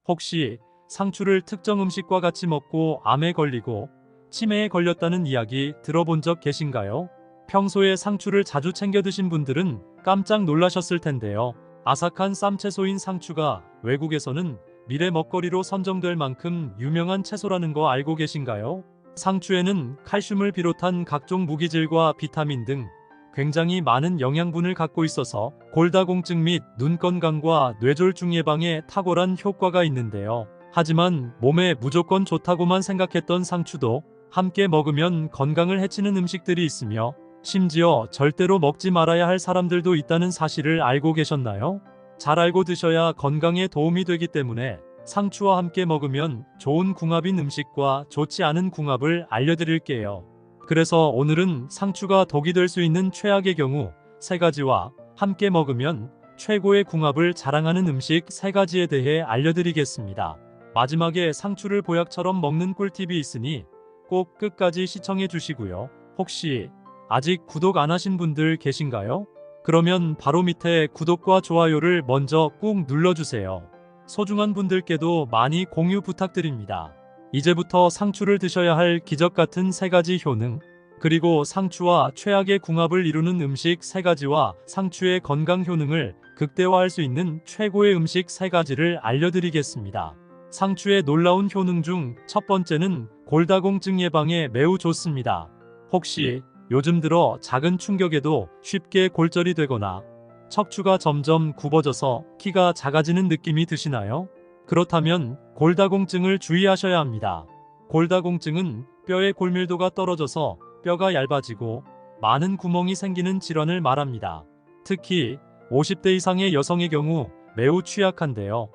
혹시 상추를 특정 음식과 같이 먹고 암에 걸리고 치매에 걸렸다는 이야기 들어본 적 계신가요? 평소에 상추를 자주 챙겨 드신 분들은 깜짝 놀라셨을 텐데요. 아삭한 쌈채소인 상추가 외국에서는 미래 먹거리로 선정될 만큼 유명한 채소라는 거 알고 계신가요? 상추에는 칼슘을 비롯한 각종 무기질과 비타민 등 굉장히 많은 영양분을 갖고 있어서 골다공증 및 눈 건강과 뇌졸중 예방에 탁월한 효과가 있는데요. 하지만 몸에 무조건 좋다고만 생각했던 상추도 함께 먹으면 건강을 해치는 음식들이 있으며 심지어 절대로 먹지 말아야 할 사람들도 있다는 사실을 알고 계셨나요? 잘 알고 드셔야 건강에 도움이 되기 때문에 상추와 함께 먹으면 좋은 궁합인 음식과 좋지 않은 궁합을 알려드릴게요. 그래서 오늘은 상추가 독이 될 수 있는 최악의 경우 3가지와 함께 먹으면 최고의 궁합을 자랑하는 음식 3가지에 대해 알려드리겠습니다. 마지막에 상추를 보약처럼 먹는 꿀팁이 있으니 꼭 끝까지 시청해 주시고요. 혹시 아직 구독 안 하신 분들 계신가요? 그러면 바로 밑에 구독과 좋아요를 먼저 꾹 눌러주세요. 소중한 분들께도 많이 공유 부탁드립니다. 이제부터 상추를 드셔야 할 기적 같은 3가지 효능, 그리고 상추와 최악의 궁합을 이루는 음식 3가지와 상추의 건강 효능을 극대화할 수 있는 최고의 음식 3가지를 알려드리겠습니다. 상추의 놀라운 효능 중 첫 번째는 골다공증 예방에 매우 좋습니다. 혹시 요즘 들어 작은 충격에도 쉽게 골절이 되거나 척추가 점점 굽어져서 키가 작아지는 느낌이 드시나요? 그렇다면 골다공증을 주의하셔야 합니다. 골다공증은 뼈의 골밀도가 떨어져서 뼈가 얇아지고 많은 구멍이 생기는 질환을 말합니다. 특히 50대 이상의 여성의 경우 매우 취약한데요.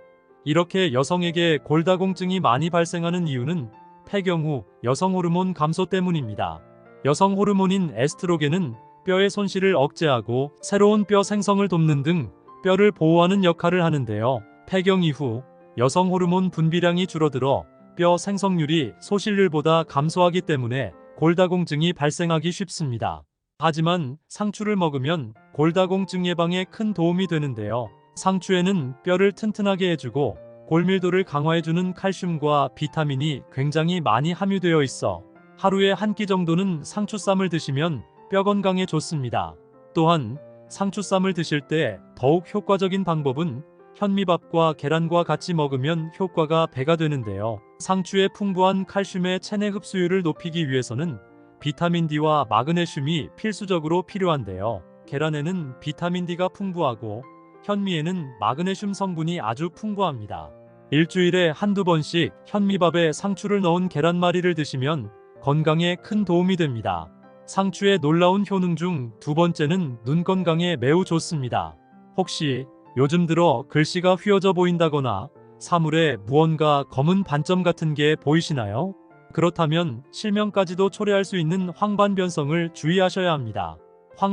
이렇게 여성에게 골다공증이 많이 발생하는 이유는 폐경 후 여성 호르몬 감소 때문입니다. 여성 호르몬인 에스트로겐은 뼈의 손실을 억제하고 새로운 뼈 생성을 돕는 등 뼈를 보호하는 역할을 하는데요. 폐경 이후 여성 호르몬 분비량이 줄어들어 뼈 생성률이 소실률보다 감소하기 때문에 골다공증이 발생하기 쉽습니다. 하지만 상추를 먹으면 골다공증 예방에 큰 도움이 되는데요. 상추에는 뼈를 튼튼하게 해주고 골밀도를 강화해주는 칼슘과 비타민이 굉장히 많이 함유되어 있어 하루에 한 끼 정도는 상추쌈을 드시면 뼈 건강에 좋습니다. 또한 상추쌈을 드실 때 더욱 효과적인 방법은 현미밥과 계란과 같이 먹으면 효과가 배가 되는데요. 상추의 풍부한 칼슘의 체내 흡수율을 높이기 위해서는 비타민 D와 마그네슘이 필수적으로 필요한데요. 계란에는 비타민 D가 풍부하고 현미에는 마그네슘 성분이 아주 풍부합니다. 일주일에 한두 번씩 현미밥에 상추를 넣은 계란말이를 드시면 건강에 큰 도움이 됩니다. 상추의 놀라운 효능 중 두 번째는 눈 건강에 매우 좋습니다. 혹시 요즘 들어 글씨가 휘어져 보인다거나 사물에 무언가 검은 반점 같은 게 보이시나요? 그렇다면 실명까지도 초래할 수 있는 황반변성을 주의하셔야 합니다.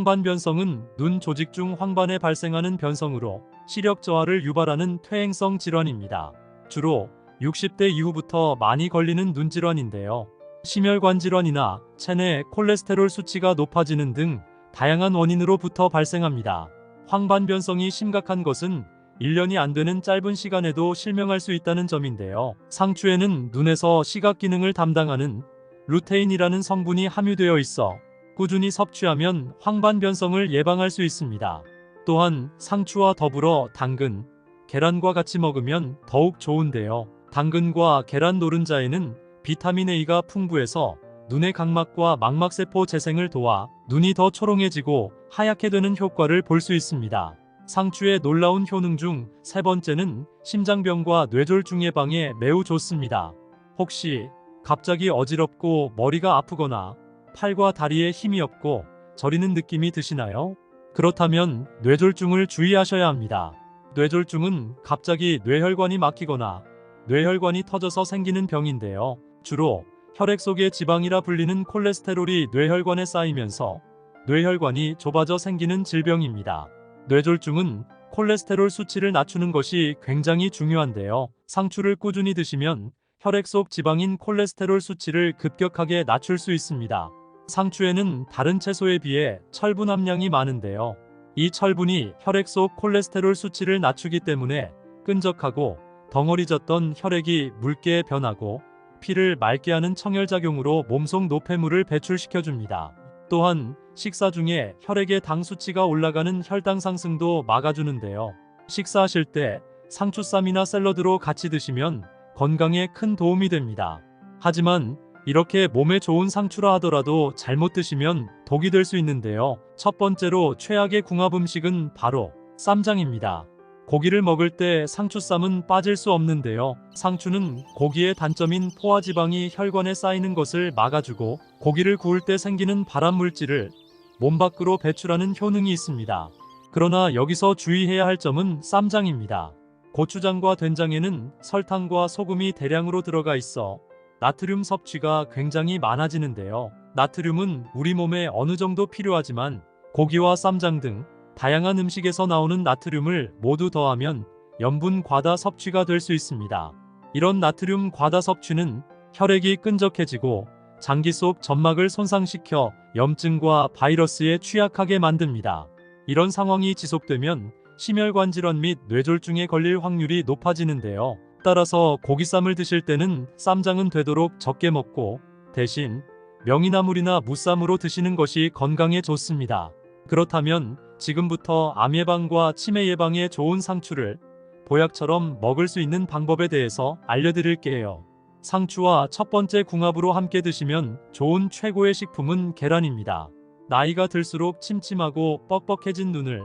황반변성은 눈 조직 중 황반에 발생하는 변성으로 시력 저하를 유발하는 퇴행성 질환입니다. 주로 60대 이후부터 많이 걸리는 눈 질환인데요. 심혈관 질환이나 체내 콜레스테롤 수치가 높아지는 등 다양한 원인으로부터 발생합니다. 황반변성이 심각한 것은 1년이 안 되는 짧은 시간에도 실명할 수 있다는 점인데요. 상추에는 눈에서 시각 기능을 담당하는 루테인이라는 성분이 함유되어 있어 꾸준히 섭취하면 황반변성을 예방할 수 있습니다. 또한 상추와 더불어 당근, 계란과 같이 먹으면 더욱 좋은데요. 당근과 계란 노른자에는 비타민 A가 풍부해서 눈의 각막과 망막세포 재생을 도와 눈이 더 초롱해지고 하얗게 되는 효과를 볼 수 있습니다. 상추의 놀라운 효능 중 세 번째는 심장병과 뇌졸중 예방에 매우 좋습니다. 혹시 갑자기 어지럽고 머리가 아프거나 팔과 다리에 힘이 없고 저리는 느낌이 드시나요? 그렇다면 뇌졸중을 주의하셔야 합니다. 뇌졸중은 갑자기 뇌혈관이 막히거나 뇌혈관이 터져서 생기는 병인데요. 주로 혈액 속의 지방이라 불리는 콜레스테롤이 뇌혈관에 쌓이면서 뇌혈관이 좁아져 생기는 질병입니다. 뇌졸중은 콜레스테롤 수치를 낮추는 것이 굉장히 중요한데요. 상추를 꾸준히 드시면 혈액 속 지방인 콜레스테롤 수치를 급격하게 낮출 수 있습니다. 상추에는 다른 채소에 비해 철분 함량이 많은데요. 이 철분이 혈액 속 콜레스테롤 수치를 낮추기 때문에 끈적하고 덩어리졌던 혈액이 묽게 변하고 피를 맑게 하는 청열작용으로 몸속 노폐물을 배출시켜줍니다. 또한 식사 중에 혈액의 당 수치가 올라가는 혈당 상승도 막아주는데요. 식사하실 때 상추쌈이나 샐러드로 같이 드시면 건강에 큰 도움이 됩니다. 하지만 이렇게 몸에 좋은 상추라 하더라도 잘못 드시면 독이 될 수 있는데요. 첫 번째로 최악의 궁합 음식은 바로 쌈장입니다. 고기를 먹을 때 상추쌈은 빠질 수 없는데요. 상추는 고기의 단점인 포화지방이 혈관에 쌓이는 것을 막아주고 고기를 구울 때 생기는 발암 물질을 몸 밖으로 배출하는 효능이 있습니다. 그러나 여기서 주의해야 할 점은 쌈장입니다. 고추장과 된장에는 설탕과 소금이 대량으로 들어가 있어 나트륨 섭취가 굉장히 많아지는데요. 나트륨은 우리 몸에 어느 정도 필요하지만 고기와 쌈장 등 다양한 음식에서 나오는 나트륨을 모두 더하면 염분 과다 섭취가 될 수 있습니다. 이런 나트륨 과다 섭취는 혈액이 끈적해지고 장기 속 점막을 손상시켜 염증과 바이러스에 취약하게 만듭니다. 이런 상황이 지속되면 심혈관 질환 및 뇌졸중에 걸릴 확률이 높아지는데요. 따라서 고기쌈을 드실 때는 쌈장은 되도록 적게 먹고 대신 명이나물이나 무쌈으로 드시는 것이 건강에 좋습니다. 그렇다면 지금부터 암 예방과 치매 예방에 좋은 상추를 보약처럼 먹을 수 있는 방법에 대해서 알려드릴게요. 상추와 첫 번째 궁합으로 함께 드시면 좋은 최고의 식품은 계란입니다. 나이가 들수록 침침하고 뻑뻑해진 눈을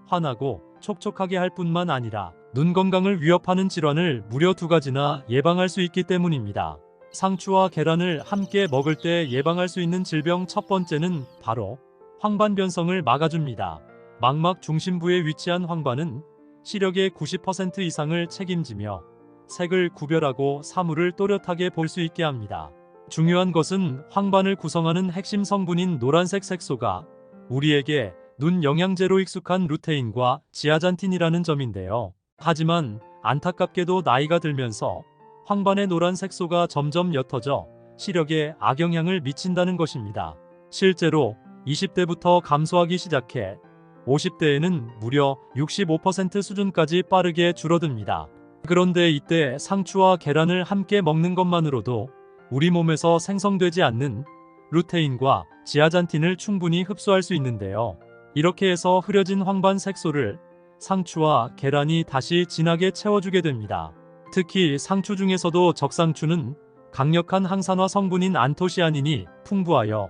환하고 촉촉하게 할 뿐만 아니라 눈 건강을 위협하는 질환을 무려 2가지나 예방할 수 있기 때문입니다. 상추와 계란을 함께 먹을 때 예방할 수 있는 질병 첫 번째는 바로 황반변성을 막아줍니다. 망막 중심부에 위치한 황반은 시력의 90% 이상을 책임지며 색을 구별하고 사물을 또렷하게 볼 수 있게 합니다. 중요한 것은 황반을 구성하는 핵심 성분인 노란색 색소가 우리에게 눈 영양제로 익숙한 루테인과 지아잔틴이라는 점인데요. 하지만 안타깝게도 나이가 들면서 황반의 노란 색소가 점점 옅어져 시력에 악영향을 미친다는 것입니다. 실제로 20대부터 감소하기 시작해 50대에는 무려 65% 수준까지 빠르게 줄어듭니다. 그런데 이때 상추와 계란을 함께 먹는 것만으로도 우리 몸에서 생성되지 않는 루테인과 지아잔틴을 충분히 흡수할 수 있는데요. 이렇게 해서 흐려진 황반 색소를 상추와 계란이 다시 진하게 채워주게 됩니다. 특히 상추 중에서도 적상추는 강력한 항산화 성분인 안토시아닌이 풍부하여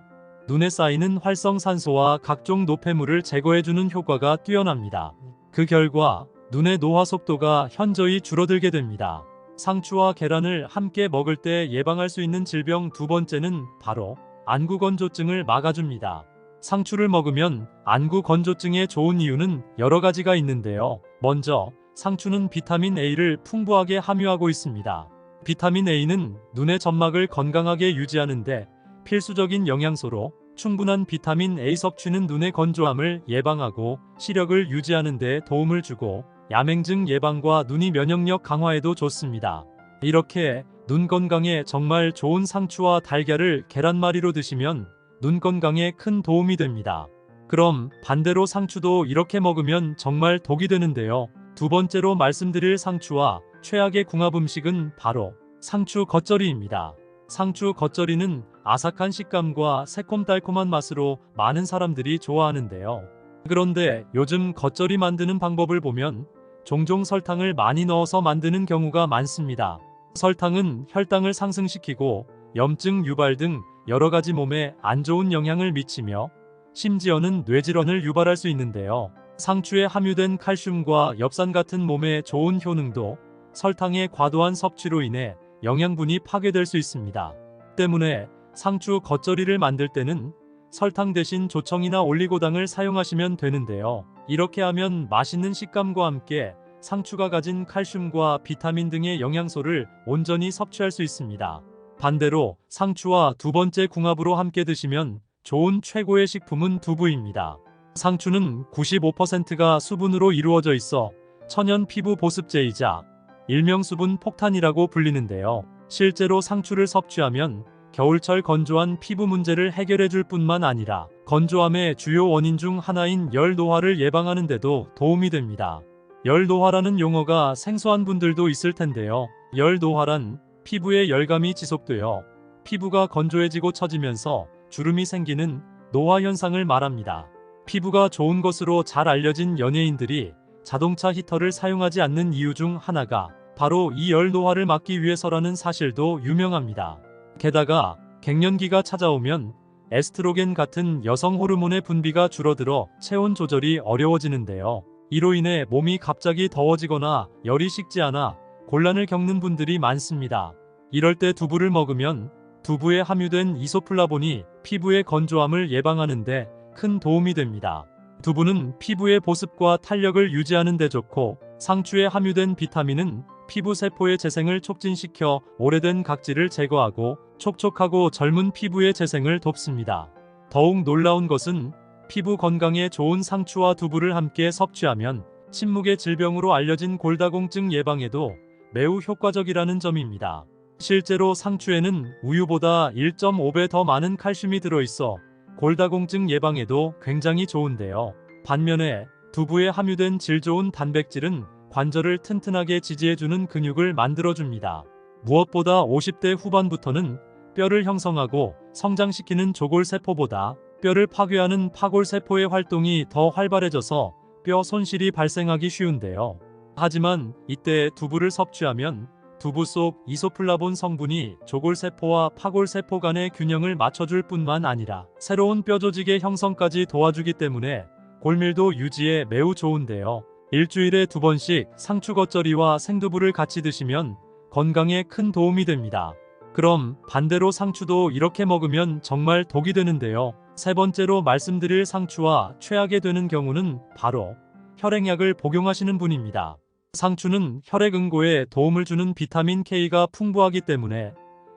눈에 쌓이는 활성산소와 각종 노폐물을 제거해주는 효과가 뛰어납니다. 그 결과 눈의 노화 속도가 현저히 줄어들게 됩니다. 상추와 계란을 함께 먹을 때 예방할 수 있는 질병 두 번째는 바로 안구건조증을 막아줍니다. 상추를 먹으면 안구건조증에 좋은 이유는 여러 가지가 있는데요. 먼저 상추는 비타민 A를 풍부하게 함유하고 있습니다. 비타민 A는 눈의 점막을 건강하게 유지하는데 필수적인 영양소로 충분한 비타민 A 섭취는 눈의 건조함을 예방하고 시력을 유지하는 데 도움을 주고 야맹증 예방과 눈이 면역력 강화에도 좋습니다. 이렇게 눈 건강에 정말 좋은 상추와 달걀을 계란말이로 드시면 눈 건강에 큰 도움이 됩니다. 그럼 반대로 상추도 이렇게 먹으면 정말 독이 되는데요. 두 번째로 말씀드릴 상추와 최악의 궁합 음식은 바로 상추 겉절이입니다. 상추 겉절이는 아삭한 식감과 새콤달콤한 맛으로 많은 사람들이 좋아하는데요. 그런데 요즘 겉절이 만드는 방법을 보면 종종 설탕을 많이 넣어서 만드는 경우가 많습니다. 설탕은 혈당을 상승시키고 염증 유발 등 여러 가지 몸에 안 좋은 영향을 미치며 심지어는 뇌질환을 유발할 수 있는데요. 상추에 함유된 칼슘과 엽산 같은 몸에 좋은 효능도 설탕의 과도한 섭취로 인해 영양분이 파괴될 수 있습니다. 때문에 상추 겉절이를 만들 때는 설탕 대신 조청이나 올리고당을 사용하시면 되는데요. 이렇게 하면 맛있는 식감과 함께 상추가 가진 칼슘과 비타민 등의 영양소를 온전히 섭취할 수 있습니다. 반대로 상추와 두 번째 궁합으로 함께 드시면 좋은 최고의 식품은 두부입니다. 상추는 95%가 수분으로 이루어져 있어 천연 피부 보습제이자 일명 수분 폭탄이라고 불리는데요. 실제로 상추를 섭취하면 겨울철 건조한 피부 문제를 해결해 줄 뿐만 아니라 건조함의 주요 원인 중 하나인 열 노화를 예방하는 데도 도움이 됩니다. 열노화라는 용어가 생소한 분들도 있을 텐데요. 열노화란 피부에 열감이 지속되어 피부가 건조해지고 처지면서 주름이 생기는 노화 현상을 말합니다. 피부가 좋은 것으로 잘 알려진 연예인들이 자동차 히터를 사용하지 않는 이유 중 하나가 바로 이 열노화를 막기 위해서라는 사실도 유명합니다. 게다가 갱년기가 찾아오면 에스트로겐 같은 여성 호르몬의 분비가 줄어들어 체온 조절이 어려워지는데요. 이로 인해 몸이 갑자기 더워지거나 열이 식지 않아 곤란을 겪는 분들이 많습니다. 이럴 때 두부를 먹으면 두부에 함유된 이소플라본이 피부의 건조함을 예방하는 데 큰 도움이 됩니다. 두부는 피부의 보습과 탄력을 유지하는 데 좋고, 상추에 함유된 비타민은 피부 세포의 재생을 촉진시켜 오래된 각질을 제거하고 촉촉하고 젊은 피부의 재생을 돕습니다. 더욱 놀라운 것은 피부 건강에 좋은 상추와 두부를 함께 섭취하면 침묵의 질병으로 알려진 골다공증 예방에도 매우 효과적이라는 점입니다. 실제로 상추에는 우유보다 1.5배 더 많은 칼슘이 들어있어 골다공증 예방에도 굉장히 좋은데요. 반면에 두부에 함유된 질 좋은 단백질은 관절을 튼튼하게 지지해주는 근육을 만들어줍니다. 무엇보다 50대 후반부터는 뼈를 형성하고 성장시키는 조골세포보다 뼈를 파괴하는 파골세포의 활동이 더 활발해져서 뼈 손실이 발생하기 쉬운데요. 하지만 이때 두부를 섭취하면 두부 속 이소플라본 성분이 조골세포와 파골세포 간의 균형을 맞춰줄 뿐만 아니라 새로운 뼈 조직의 형성까지 도와주기 때문에 골밀도 유지에 매우 좋은데요. 일주일에 2번씩 상추 겉절이와 생두부를 같이 드시면 건강에 큰 도움이 됩니다. 그럼 반대로 상추도 이렇게 먹으면 정말 독이 되는데요. 세 번째로 말씀드릴 상추와 최악이 되는 경우는 바로 혈액약을 복용하시는 분입니다. 상추는 혈액 응고에 도움을 주는 비타민 K가 풍부하기 때문에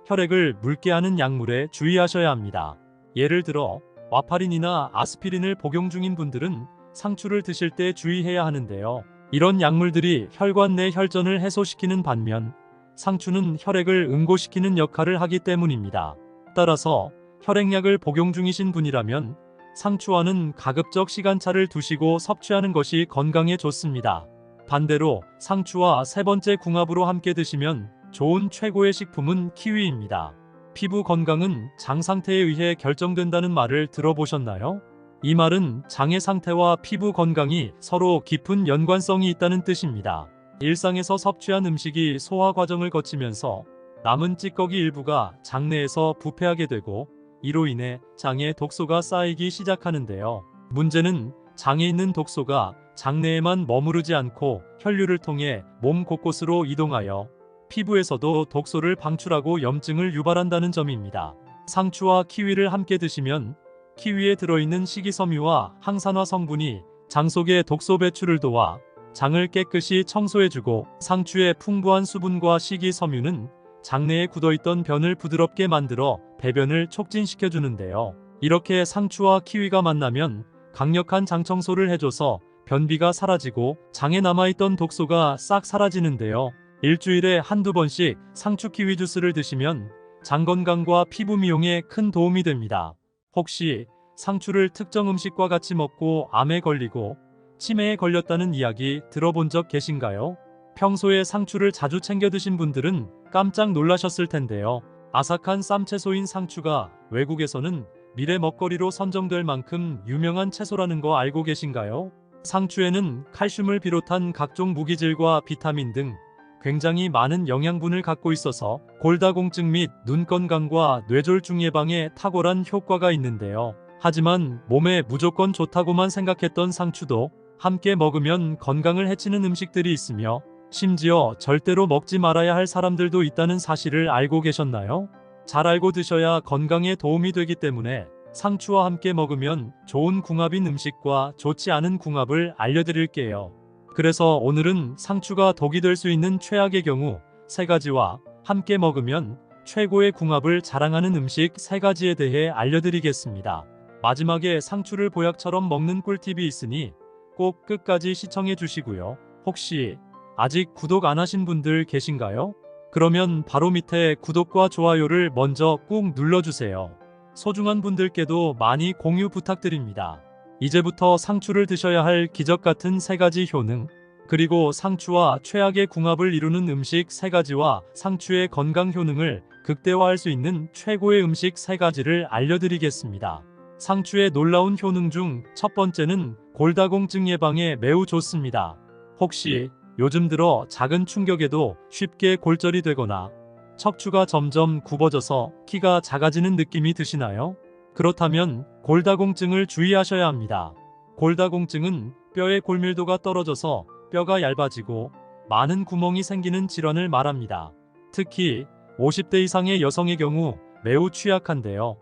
혈액을 묽게 하는 약물에 주의하셔야 합니다. 예를 들어 와파린이나 아스피린을 복용 중인 분들은 상추를 드실 때 주의해야 하는데요. 이런 약물들이 혈관 내 혈전을 해소시키는 반면 상추는 혈액을 응고시키는 역할을 하기 때문입니다. 따라서 혈액약을 복용 중이신 분이라면 상추와는 가급적 시간차를 두시고 섭취하는 것이 건강에 좋습니다. 반대로 상추와 세 번째 궁합으로 함께 드시면 좋은 최고의 식품은 키위입니다. 피부 건강은 장 상태에 의해 결정된다는 말을 들어보셨나요? 이 말은 장의 상태와 피부 건강이 서로 깊은 연관성이 있다는 뜻입니다. 일상에서 섭취한 음식이 소화 과정을 거치면서 남은 찌꺼기 일부가 장내에서 부패하게 되고, 이로 인해 장에 독소가 쌓이기 시작하는데요. 문제는 장에 있는 독소가 장내에만 머무르지 않고 혈류를 통해 몸 곳곳으로 이동하여 피부에서도 독소를 방출하고 염증을 유발한다는 점입니다. 상추와 키위를 함께 드시면 키위에 들어있는 식이섬유와 항산화 성분이 장 속의 독소 배출을 도와 장을 깨끗이 청소해주고, 상추의 풍부한 수분과 식이섬유는 장내에 굳어있던 변을 부드럽게 만들어 배변을 촉진시켜주는데요. 이렇게 상추와 키위가 만나면 강력한 장 청소를 해줘서 변비가 사라지고 장에 남아있던 독소가 싹 사라지는데요. 일주일에 한두 번씩 상추 키위 주스를 드시면 장 건강과 피부 미용에 큰 도움이 됩니다. 혹시 상추를 특정 음식과 같이 먹고 암에 걸리고 치매에 걸렸다는 이야기 들어본 적 계신가요? 평소에 상추를 자주 챙겨 드신 분들은 깜짝 놀라셨을 텐데요. 아삭한 쌈채소인 상추가 외국에서는 미래 먹거리로 선정될 만큼 유명한 채소라는 거 알고 계신가요? 상추에는 칼슘을 비롯한 각종 무기질과 비타민 등 굉장히 많은 영양분을 갖고 있어서 골다공증 및 눈 건강과 뇌졸중 예방에 탁월한 효과가 있는데요. 하지만 몸에 무조건 좋다고만 생각했던 상추도 함께 먹으면 건강을 해치는 음식들이 있으며, 심지어 절대로 먹지 말아야 할 사람들도 있다는 사실을 알고 계셨나요? 잘 알고 드셔야 건강에 도움이 되기 때문에 상추와 함께 먹으면 좋은 궁합인 음식과 좋지 않은 궁합을 알려드릴게요. 그래서 오늘은 상추가 독이 될 수 있는 최악의 경우 3가지와 함께 먹으면 최고의 궁합을 자랑하는 음식 3가지에 대해 알려드리겠습니다. 마지막에 상추를 보약처럼 먹는 꿀팁이 있으니 꼭 끝까지 시청해 주시고요. 혹시 아직 구독 안 하신 분들 계신가요? 그러면 바로 밑에 구독과 좋아요를 먼저 꾹 눌러주세요. 소중한 분들께도 많이 공유 부탁드립니다. 이제부터 상추를 드셔야 할 기적 같은 3가지 효능, 그리고 상추와 최악의 궁합을 이루는 음식 3가지와 상추의 건강 효능을 극대화할 수 있는 최고의 음식 3가지를 알려드리겠습니다. 상추의 놀라운 효능 중 첫 번째는 골다공증 예방에 매우 좋습니다. 혹시 요즘 들어 작은 충격에도 쉽게 골절이 되거나 척추가 점점 굽어져서 키가 작아지는 느낌이 드시나요? 그렇다면 골다공증을 주의하셔야 합니다. 골다공증은 뼈의 골밀도가 떨어져서 뼈가 얇아지고 많은 구멍이 생기는 질환을 말합니다. 특히 50대 이상의 여성의 경우 매우 취약한데요.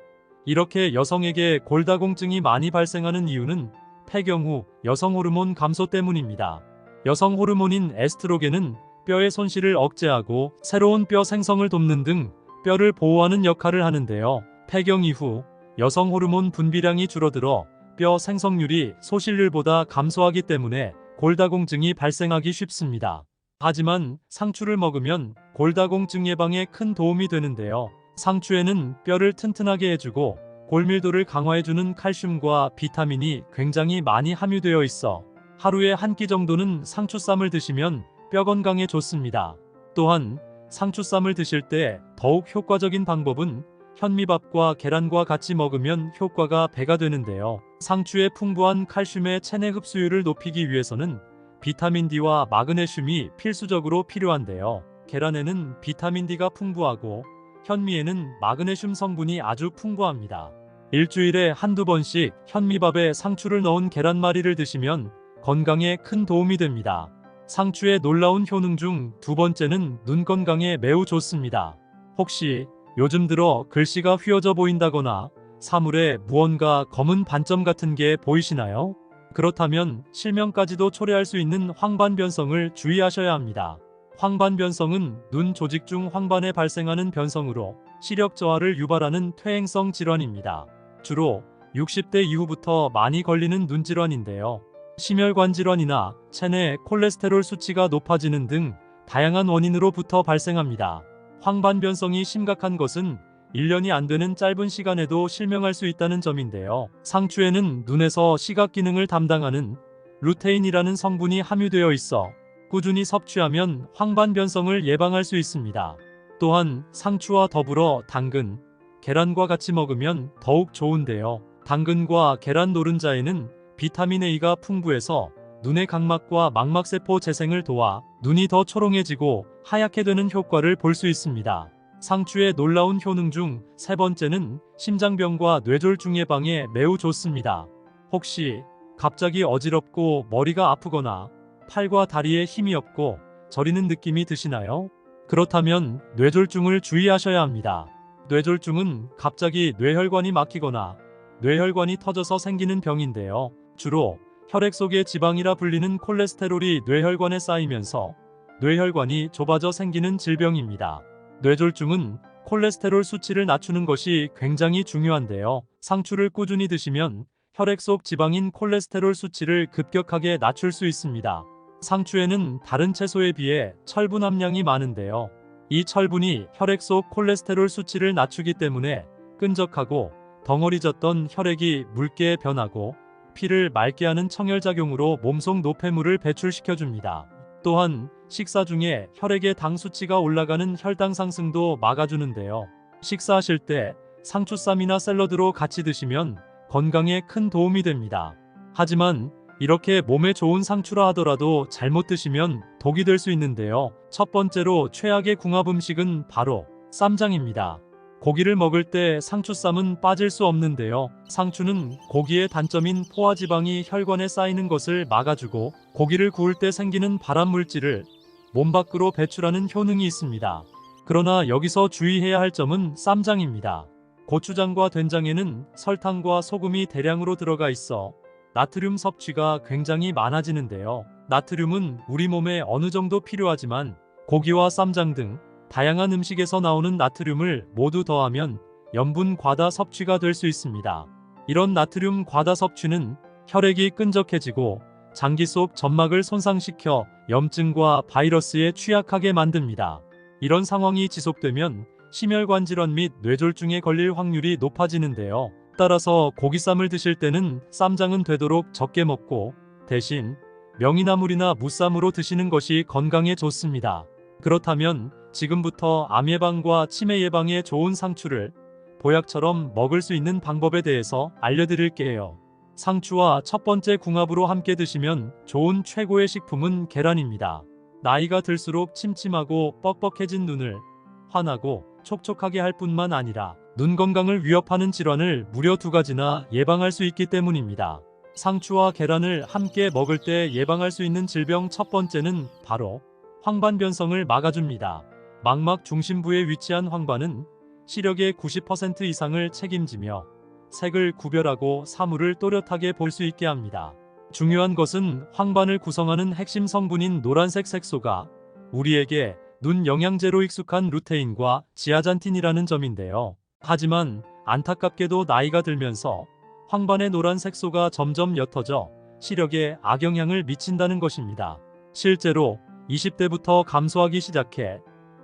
이렇게 여성에게 골다공증이 많이 발생하는 이유는 폐경 후 여성 호르몬 감소 때문입니다. 여성 호르몬인 에스트로겐은 뼈의 손실을 억제하고 새로운 뼈 생성을 돕는 등 뼈를 보호하는 역할을 하는데요. 폐경 이후 여성 호르몬 분비량이 줄어들어 뼈 생성률이 소실률보다 감소하기 때문에 골다공증이 발생하기 쉽습니다. 하지만 상추를 먹으면 골다공증 예방에 큰 도움이 되는데요. 상추에는 뼈를 튼튼하게 해주고 골밀도를 강화해주는 칼슘과 비타민이 굉장히 많이 함유되어 있어 하루에 한 끼 정도는 상추쌈을 드시면 뼈 건강에 좋습니다. 또한 상추쌈을 드실 때 더욱 효과적인 방법은 현미밥과 계란과 같이 먹으면 효과가 배가 되는데요. 상추의 풍부한 칼슘의 체내 흡수율을 높이기 위해서는 비타민 D와 마그네슘이 필수적으로 필요한데요. 계란에는 비타민 D가 풍부하고 현미에는 마그네슘 성분이 아주 풍부합니다. 일주일에 한두 번씩 현미밥에 상추를 넣은 계란말이를 드시면 건강에 큰 도움이 됩니다. 상추의 놀라운 효능 중 두 번째는 눈 건강에 매우 좋습니다. 혹시 요즘 들어 글씨가 휘어져 보인다거나 사물에 무언가 검은 반점 같은 게 보이시나요? 그렇다면 실명까지도 초래할 수 있는 황반변성을 주의하셔야 합니다. 황반변성은 눈 조직 중 황반에 발생하는 변성으로 시력 저하를 유발하는 퇴행성 질환입니다. 주로 60대 이후부터 많이 걸리는 눈 질환인데요. 심혈관 질환이나 체내 콜레스테롤 수치가 높아지는 등 다양한 원인으로부터 발생합니다. 황반변성이 심각한 것은 1년이 안 되는 짧은 시간에도 실명할 수 있다는 점인데요. 상추에는 눈에서 시각 기능을 담당하는 루테인이라는 성분이 함유되어 있어 꾸준히 섭취하면 황반변성을 예방할 수 있습니다. 또한 상추와 더불어 당근, 계란과 같이 먹으면 더욱 좋은데요. 당근과 계란 노른자에는 비타민 A가 풍부해서 눈의 각막과 망막세포 재생을 도와 눈이 더 초롱해지고 하얗게 되는 효과를 볼 수 있습니다. 상추의 놀라운 효능 중 세 번째는 심장병과 뇌졸중 예방에 매우 좋습니다. 혹시 갑자기 어지럽고 머리가 아프거나 팔과 다리에 힘이 없고 저리는 느낌이 드시나요? 그렇다면 뇌졸중을 주의하셔야 합니다. 뇌졸중은 갑자기 뇌혈관이 막히거나 뇌혈관이 터져서 생기는 병인데요. 주로 혈액 속의 지방이라 불리는 콜레스테롤이 뇌혈관에 쌓이면서 뇌혈관이 좁아져 생기는 질병입니다. 뇌졸중은 콜레스테롤 수치를 낮추는 것이 굉장히 중요한데요. 상추를 꾸준히 드시면 혈액 속 지방인 콜레스테롤 수치를 급격하게 낮출 수 있습니다. 상추에는 다른 채소에 비해 철분 함량이 많은데요. 이 철분이 혈액 속 콜레스테롤 수치를 낮추기 때문에 끈적하고 덩어리졌던 혈액이 묽게 변하고 피를 맑게 하는 청혈작용으로 몸속 노폐물을 배출시켜줍니다. 또한 식사 중에 혈액의 당 수치가 올라가는 혈당 상승도 막아주는데요. 식사하실 때 상추쌈이나 샐러드로 같이 드시면 건강에 큰 도움이 됩니다. 하지만 이렇게 몸에 좋은 상추라 하더라도 잘못 드시면 독이 될 수 있는데요. 첫 번째로 최악의 궁합 음식은 바로 쌈장입니다. 고기를 먹을 때 상추쌈은 빠질 수 없는데요. 상추는 고기의 단점인 포화지방이 혈관에 쌓이는 것을 막아주고 고기를 구울 때 생기는 발암 물질을 몸 밖으로 배출하는 효능이 있습니다. 그러나 여기서 주의해야 할 점은 쌈장입니다. 고추장과 된장에는 설탕과 소금이 대량으로 들어가 있어 나트륨 섭취가 굉장히 많아지는데요. 나트륨은 우리 몸에 어느 정도 필요하지만 고기와 쌈장 등 다양한 음식에서 나오는 나트륨을 모두 더하면 염분 과다 섭취가 될 수 있습니다. 이런 나트륨 과다 섭취는 혈액이 끈적해지고 장기 속 점막을 손상시켜 염증과 바이러스에 취약하게 만듭니다. 이런 상황이 지속되면 심혈관 질환 및 뇌졸중에 걸릴 확률이 높아지는데요. 따라서 고기쌈을 드실 때는 쌈장은 되도록 적게 먹고 대신 명이나물이나 무쌈으로 드시는 것이 건강에 좋습니다. 그렇다면 지금부터 암 예방과 치매 예방에 좋은 상추를 보약처럼 먹을 수 있는 방법에 대해서 알려드릴게요. 상추와 첫 번째 궁합으로 함께 드시면 좋은 최고의 식품은 계란입니다. 나이가 들수록 침침하고 뻑뻑해진 눈을 환하고 촉촉하게 할 뿐만 아니라 눈 건강을 위협하는 질환을 무려 2가지나 예방할 수 있기 때문입니다. 상추와 계란을 함께 먹을 때 예방할 수 있는 질병 첫 번째는 바로 황반변성을 막아줍니다. 망막 중심부에 위치한 황반은 시력의 90% 이상을 책임지며 색을 구별하고 사물을 또렷하게 볼 수 있게 합니다. 중요한 것은 황반을 구성하는 핵심 성분인 노란색 색소가 우리에게 눈 영양제로 익숙한 루테인과 지아잔틴이라는 점인데요. 하지만 안타깝게도 나이가 들면서 황반의 노란 색소가 점점 옅어져 시력에 악영향을 미친다는 것입니다. 실제로 20대부터 감소하기 시작해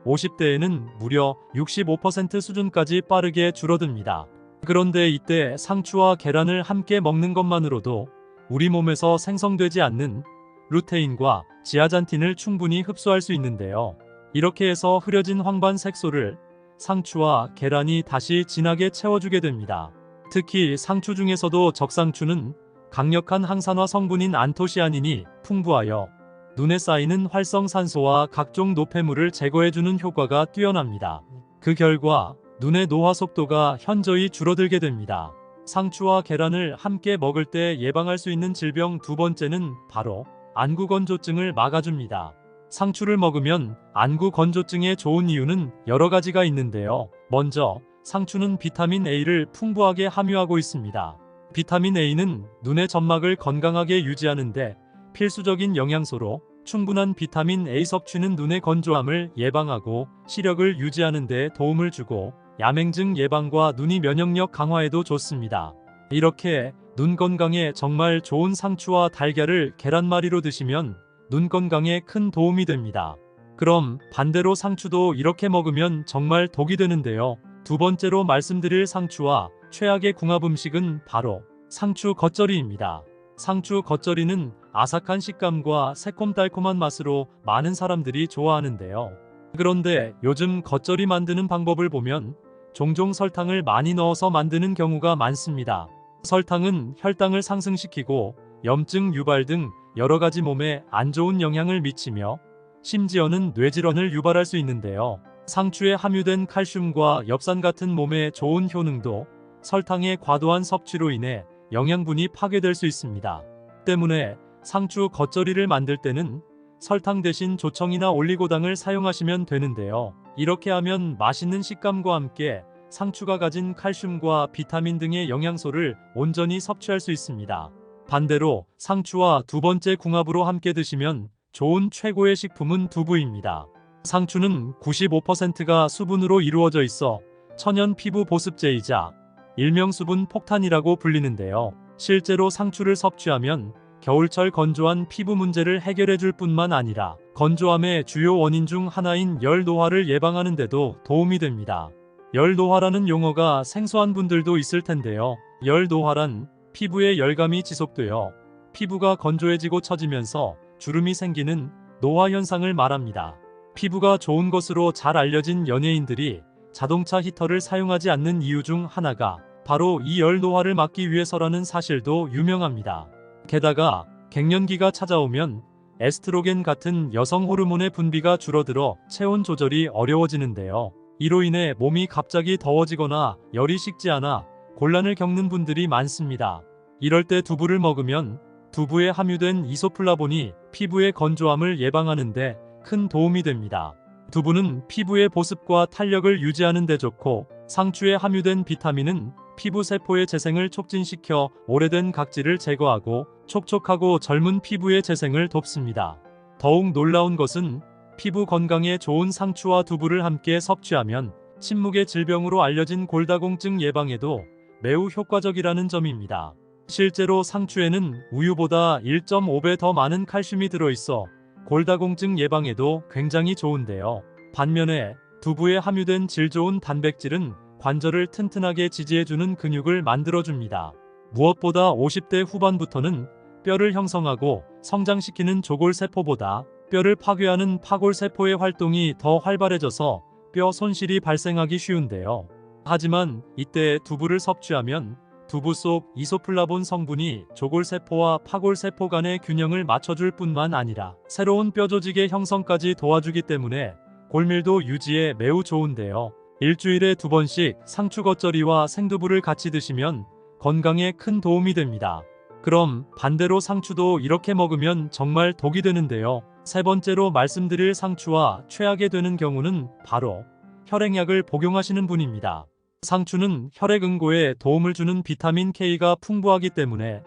50대에는 무려 65% 수준까지 빠르게 줄어듭니다. 그런데 이때 상추와 계란을 함께 먹는 것만으로도 우리 몸에서 생성되지 않는 루테인과 지아잔틴을 충분히 흡수할 수 있는데요. 이렇게 해서 흐려진 황반 색소를 상추와 계란이 다시 진하게 채워주게 됩니다. 특히 상추 중에서도 적상추는 강력한 항산화 성분인 안토시아닌이 풍부하여 눈에 쌓이는 활성산소와 각종 노폐물을 제거해주는 효과가 뛰어납니다. 그 결과 눈의 노화 속도가 현저히 줄어들게 됩니다. 상추와 계란을 함께 먹을 때 예방할 수 있는 질병 두 번째는 바로 안구건조증을 막아줍니다. 상추를 먹으면 안구건조증에 좋은 이유는 여러 가지가 있는데요. 먼저 상추는 비타민 A를 풍부하게 함유하고 있습니다. 비타민 A는 눈의 점막을 건강하게 유지하는데 필수적인 영양소로 충분한 비타민 A 섭취는 눈의 건조함을 예방하고 시력을 유지하는 데 도움을 주고 야맹증 예방과 눈이 면역력 강화에도 좋습니다. 이렇게 눈 건강에 정말 좋은 상추와 달걀을 계란말이로 드시면 눈 건강에 큰 도움이 됩니다. 그럼 반대로 상추도 이렇게 먹으면 정말 독이 되는데요. 두 번째로 말씀드릴 상추와 최악의 궁합 음식은 바로 상추 겉절이입니다. 상추 겉절이는 아삭한 식감과 새콤달콤한 맛으로 많은 사람들이 좋아하는데요. 그런데 요즘 겉절이 만드는 방법을 보면 종종 설탕을 많이 넣어서 만드는 경우가 많습니다. 설탕은 혈당을 상승시키고 염증 유발 등 여러 가지 몸에 안 좋은 영향을 미치며 심지어는 뇌질환을 유발할 수 있는데요. 상추에 함유된 칼슘과 엽산 같은 몸에 좋은 효능도 설탕의 과도한 섭취로 인해 영양분이 파괴될 수 있습니다. 때문에 상추 겉절이를 만들 때는 설탕 대신 조청이나 올리고당을 사용하시면 되는데요. 이렇게 하면 맛있는 식감과 함께 상추가 가진 칼슘과 비타민 등의 영양소를 온전히 섭취할 수 있습니다. 반대로 상추와 두 번째 궁합으로 함께 드시면 좋은 최고의 식품은 두부입니다. 상추는 95%가 수분으로 이루어져 있어 천연 피부 보습제이자 일명 수분 폭탄이라고 불리는데요. 실제로 상추를 섭취하면 겨울철 건조한 피부 문제를 해결해 줄 뿐만 아니라 건조함의 주요 원인 중 하나인 열 노화를 예방하는 데도 도움이 됩니다. 열 노화라는 용어가 생소한 분들도 있을 텐데요. 열 노화란 피부에 열감이 지속되어 피부가 건조해지고 처지면서 주름이 생기는 노화 현상을 말합니다. 피부가 좋은 것으로 잘 알려진 연예인들이 자동차 히터를 사용하지 않는 이유 중 하나가 바로 이 열 노화를 막기 위해서라는 사실도 유명합니다. 게다가 갱년기가 찾아오면 에스트로겐 같은 여성 호르몬의 분비가 줄어들어 체온 조절이 어려워지는데요. 이로 인해 몸이 갑자기 더워지거나 열이 식지 않아 곤란을 겪는 분들이 많습니다. 이럴 때 두부를 먹으면 두부에 함유된 이소플라본이 피부의 건조함을 예방하는 데 큰 도움이 됩니다. 두부는 피부의 보습과 탄력을 유지하는 데 좋고 상추에 함유된 비타민은 피부 세포의 재생을 촉진시켜 오래된 각질을 제거하고 촉촉하고 젊은 피부의 재생을 돕습니다. 더욱 놀라운 것은 피부 건강에 좋은 상추와 두부를 함께 섭취하면 침묵의 질병으로 알려진 골다공증 예방에도 매우 효과적이라는 점입니다. 실제로 상추에는 우유보다 1.5배 더 많은 칼슘이 들어있어 골다공증 예방에도 굉장히 좋은데요. 반면에 두부에 함유된 질 좋은 단백질은 관절을 튼튼하게 지지해주는 근육을 만들어줍니다. 무엇보다 50대 후반부터는 뼈를 형성하고 성장시키는 조골세포보다 뼈를 파괴하는 파골세포의 활동이 더 활발해져서 뼈 손실이 발생하기 쉬운데요. 하지만 이때 두부를 섭취하면 두부 속 이소플라본 성분이 조골세포와 파골세포 간의 균형을 맞춰줄 뿐만 아니라 새로운 뼈 조직의 형성까지 도와주기 때문에 골밀도 유지에 매우 좋은데요. 일주일에 2번씩 상추 겉절이와 생두부를 같이 드시면 건강에 큰 도움이 됩니다. 그럼 반대로 상추도 이렇게 먹으면 정말 독이 되는데요. 세 번째로 말씀드릴 상추와 최악이 되는 경우는 바로 혈액약을 복용하시는 분입니다. 상추는 혈액 응고에 도움을 주는 비타민 K가 풍부하기 때문에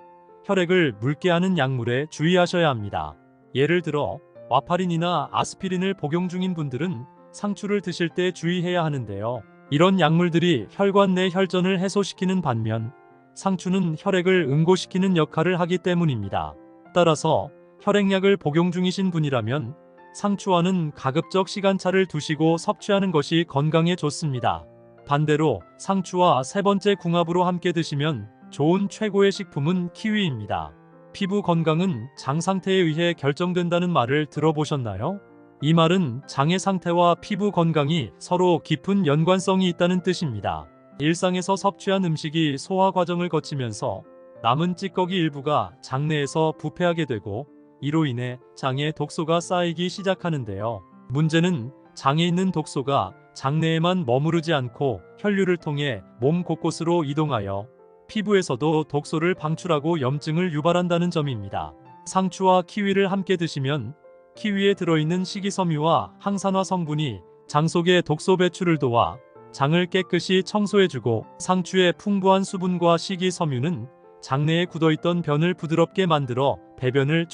혈액을 묽게 하는 약물에 주의하셔야 합니다. 예를 들어 와파린이나 아스피린을 복용 중인 분들은 상추를 드실 때 주의해야 하는데요. 이런 약물들이 혈관 내 혈전을 해소시키는 반면 상추는 혈액을 응고시키는 역할을 하기 때문입니다. 따라서 혈액약을 복용 중이신 분이라면 상추와는 가급적 시간차를 두시고 섭취하는 것이 건강에 좋습니다. 반대로 상추와 세 번째 궁합으로 함께 드시면 좋은 최고의 식품은 키위입니다. 피부 건강은 장 상태에 의해 결정된다는 말을 들어보셨나요? 이 말은 장의 상태와 피부 건강이 서로 깊은 연관성이 있다는 뜻입니다. 일상에서 섭취한 음식이 소화 과정을 거치면서 남은 찌꺼기 일부가 장내에서 부패하게 되고 이로 인해 장에 독소가 쌓이기 시작하는데요. 문제는 장에 있는 독소가 장내에만 머무르지 않고 혈류를 통해 몸 곳곳으로 이동하여 피부에서도 독소를 방출하고 염증을 유발한다는 점입니다. 상추와 키위를 함께 드시면 키위에 들어있는 식이섬유와 항산화 성분이 장 속의 독소 배출을 도와 장을 깨끗이 청소해주고 상추의 풍부한 수분과 식이섬유는 장내에 굳어있던 변을 부드럽게 만들어 배변을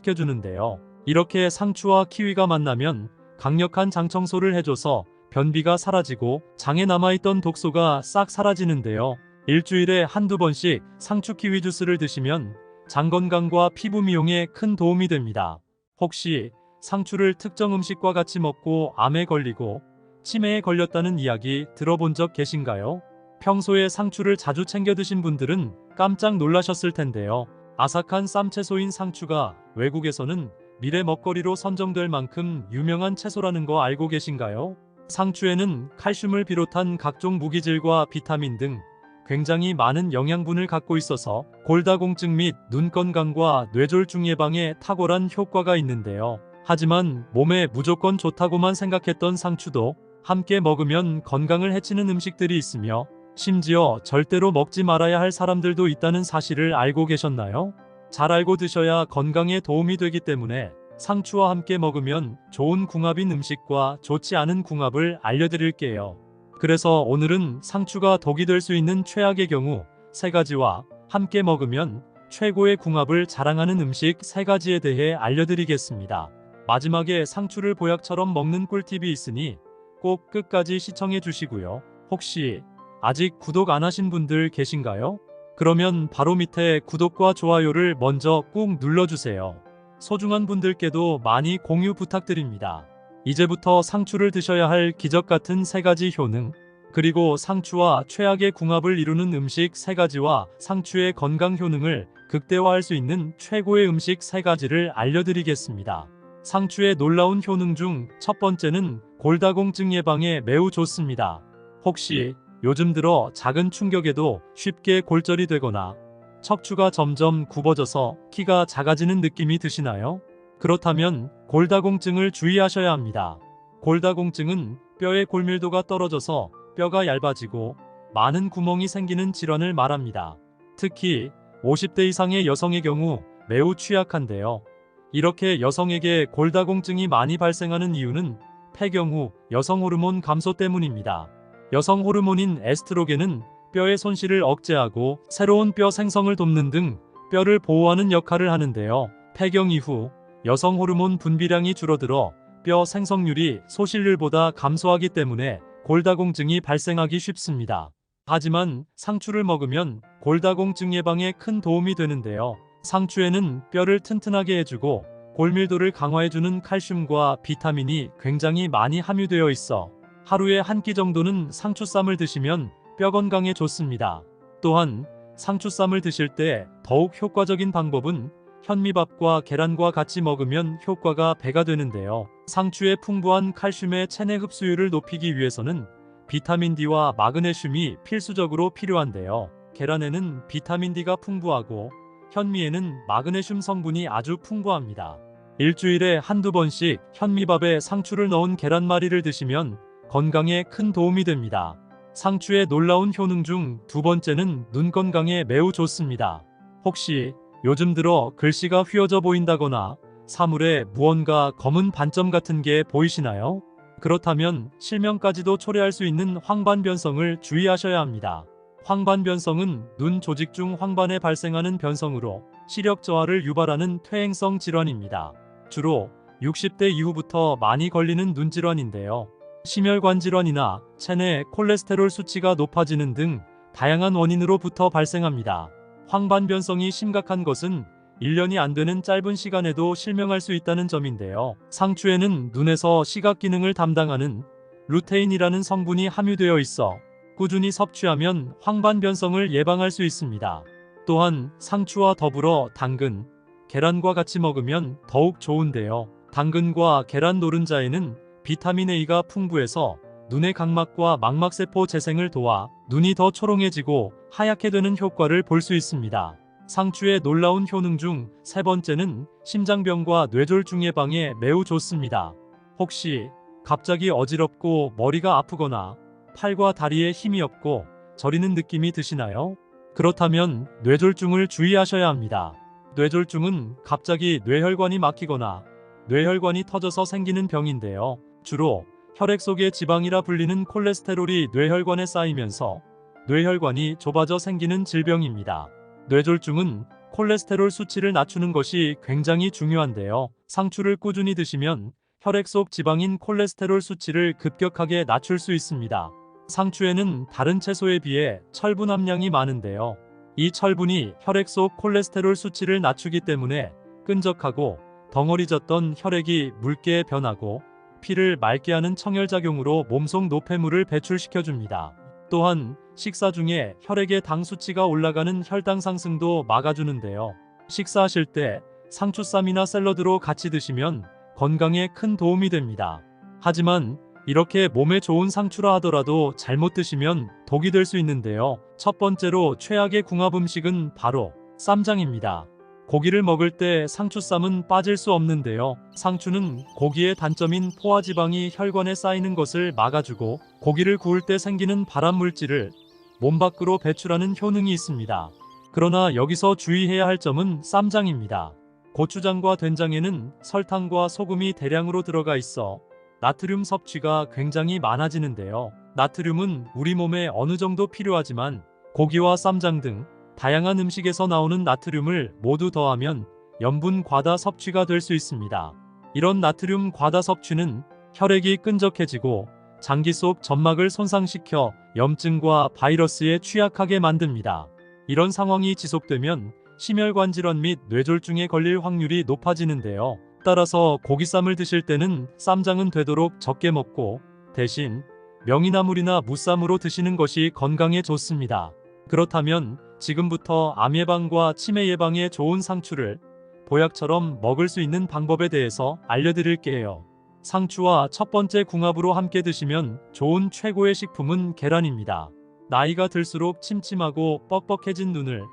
촉진시켜주는데요. 이렇게 상추와 키위가 만나면 강력한 장 청소를 해줘서 변비가 사라지고 장에 남아있던 독소가 싹 사라지는데요. 일주일에 한두 번씩 상추 키위 주스를 드시면 장 건강과 피부 미용에 큰 도움이 됩니다. 혹시 상추를 특정 음식과 같이 먹고 암에 걸리고 치매에 걸렸다는 이야기 들어본 적 계신가요? 평소에 상추를 자주 챙겨 드신 분들은 깜짝 놀라셨을 텐데요. 아삭한 쌈채소인 상추가 외국에서는 미래 먹거리로 선정될 만큼 유명한 채소라는 거 알고 계신가요? 상추에는 칼슘을 비롯한 각종 무기질과 비타민 등 굉장히 많은 영양분을 갖고 있어서 골다공증 및 눈 건강과 뇌졸중 예방에 탁월한 효과가 있는데요. 하지만 몸에 무조건 좋다고만 생각했던 상추도 함께 먹으면 건강을 해치는 음식들이 있으며 심지어 절대로 먹지 말아야 할 사람들도 있다는 사실을 알고 계셨나요? 잘 알고 드셔야 건강에 도움이 되기 때문에 상추와 함께 먹으면 좋은 궁합인 음식과 좋지 않은 궁합을 알려드릴게요. 그래서 오늘은 상추가 독이 될 수 있는 최악의 경우 3가지와 함께 먹으면 최고의 궁합을 자랑하는 음식 3가지에 대해 알려드리겠습니다. 마지막에 상추를 보약처럼 먹는 꿀팁이 있으니 꼭 끝까지 시청해 주시고요. 혹시 아직 구독 안 하신 분들 계신가요? 그러면 바로 밑에 구독과 좋아요를 먼저 꾹 눌러주세요. 소중한 분들께도 많이 공유 부탁드립니다. 이제부터 상추를 드셔야 할 기적 같은 3가지 효능, 그리고 상추와 최악의 궁합을 이루는 음식 3가지와 상추의 건강 효능을 극대화할 수 있는 최고의 음식 3가지를 알려드리겠습니다. 상추의 놀라운 효능 중 첫 번째는 골다공증 예방에 매우 좋습니다. 혹시 요즘 들어 작은 충격에도 쉽게 골절이 되거나 척추가 점점 굽어져서 키가 작아지는 느낌이 드시나요? 그렇다면 골다공증을 주의하셔야 합니다. 골다공증은 뼈의 골밀도가 떨어져서 뼈가 얇아지고 많은 구멍이 생기는 질환을 말합니다. 특히 50대 이상의 여성의 경우 매우 취약한데요. 이렇게 여성에게 골다공증이 많이 발생하는 이유는 폐경 후 여성 호르몬 감소 때문입니다. 여성 호르몬인 에스트로겐은 뼈의 손실을 억제하고 새로운 뼈 생성을 돕는 등 뼈를 보호하는 역할을 하는데요. 폐경 이후 여성 호르몬 분비량이 줄어들어 뼈 생성률이 소실률보다 감소하기 때문에 골다공증이 발생하기 쉽습니다. 하지만 상추를 먹으면 골다공증 예방에 큰 도움이 되는데요. 상추에는 뼈를 튼튼하게 해주고 골밀도를 강화해주는 칼슘과 비타민이 굉장히 많이 함유되어 있어 하루에 한 끼 정도는 상추쌈을 드시면 뼈 건강에 좋습니다. 또한 상추쌈을 드실 때 더욱 효과적인 방법은 현미밥과 계란과 같이 먹으면 효과가 배가 되는데요. 상추의 풍부한 칼슘의 체내 흡수율을 높이기 위해서는 비타민 D와 마그네슘이 필수적으로 필요한데요. 계란에는 비타민 D가 풍부하고 현미에는 마그네슘 성분이 아주 풍부합니다. 일주일에 한두 번씩 현미밥에 상추를 넣은 계란말이를 드시면 건강에 큰 도움이 됩니다. 상추의 놀라운 효능 중 두 번째는 눈 건강에 매우 좋습니다. 혹시 요즘 들어 글씨가 휘어져 보인다거나 사물에 무언가 검은 반점 같은 게 보이시나요? 그렇다면 실명까지도 초래할 수 있는 황반변성을 주의하셔야 합니다. 황반변성은 눈 조직 중 황반에 발생하는 변성으로 시력 저하를 유발하는 퇴행성 질환입니다. 주로 60대 이후부터 많이 걸리는 눈질환인데요. 심혈관 질환이나 체내 콜레스테롤 수치가 높아지는 등 다양한 원인으로부터 발생합니다. 황반변성이 심각한 것은 1년이 안 되는 짧은 시간에도 실명할 수 있다는 점인데요. 상추에는 눈에서 시각 기능을 담당하는 루테인이라는 성분이 함유되어 있어 꾸준히 섭취하면 황반변성을 예방할 수 있습니다. 또한 상추와 더불어 당근, 계란과 같이 먹으면 더욱 좋은데요. 당근과 계란 노른자에는 비타민 A가 풍부해서 눈의 각막과 망막세포 재생을 도와 눈이 더 초롱해지고 하얗게 되는 효과를 볼 수 있습니다. 상추의 놀라운 효능 중 세 번째는 심장병과 뇌졸중 예방에 매우 좋습니다. 혹시 갑자기 어지럽고 머리가 아프거나 팔과 다리에 힘이 없고 저리는 느낌이 드시나요? 그렇다면 뇌졸중을 주의하셔야 합니다. 뇌졸중은 갑자기 뇌혈관이 막히거나 뇌혈관이 터져서 생기는 병인데요. 주로 혈액 속의 지방이라 불리는 콜레스테롤이 뇌혈관에 쌓이면서 뇌혈관이 좁아져 생기는 질병입니다. 뇌졸중은 콜레스테롤 수치를 낮추는 것이 굉장히 중요한데요. 상추를 꾸준히 드시면 혈액 속 지방인 콜레스테롤 수치를 급격하게 낮출 수 있습니다. 상추에는 다른 채소에 비해 철분 함량이 많은데요. 이 철분이 혈액 속 콜레스테롤 수치를 낮추기 때문에 끈적하고 덩어리졌던 혈액이 묽게 변하고 피를 맑게 하는 청혈작용으로 몸속 노폐물을 배출시켜줍니다. 또한 식사 중에 혈액의 당 수치가 올라가는 혈당 상승도 막아주는데요. 식사하실 때 상추쌈이나 샐러드로 같이 드시면 건강에 큰 도움이 됩니다. 하지만 이렇게 몸에 좋은 상추라 하더라도 잘못 드시면 독이 될 수 있는데요. 첫 번째로 최악의 궁합 음식은 바로 쌈장입니다. 고기를 먹을 때 상추쌈은 빠질 수 없는데요. 상추는 고기의 단점인 포화지방이 혈관에 쌓이는 것을 막아주고 고기를 구울 때 생기는 발암 물질을 몸 밖으로 배출하는 효능이 있습니다. 그러나 여기서 주의해야 할 점은 쌈장입니다. 고추장과 된장에는 설탕과 소금이 대량으로 들어가 있어 나트륨 섭취가 굉장히 많아지는데요. 나트륨은 우리 몸에 어느 정도 필요하지만 고기와 쌈장 등 다양한 음식에서 나오는 나트륨을 모두 더하면 염분 과다 섭취가 될 수 있습니다. 이런 나트륨 과다 섭취는 혈액이 끈적해지고 장기 속 점막을 손상시켜 염증과 바이러스에 취약하게 만듭니다. 이런 상황이 지속되면 심혈관 질환 및 뇌졸중에 걸릴 확률이 높아지는데요. 따라서 고기쌈을 드실 때는 쌈장은 되도록 적게 먹고 대신 명이나물이나 무쌈으로 드시는 것이 건강에 좋습니다. 그렇다면 지금부터 암 예방과 치매 예방에 좋은 상추를 보약처럼 먹을 수 있는 방법에 대해서 알려드릴게요. 상추와 첫 번째 궁합으로 함께 드시면 좋은 최고의 식품은 계란입니다. 나이가 들수록 침침하고 뻑뻑해진 눈을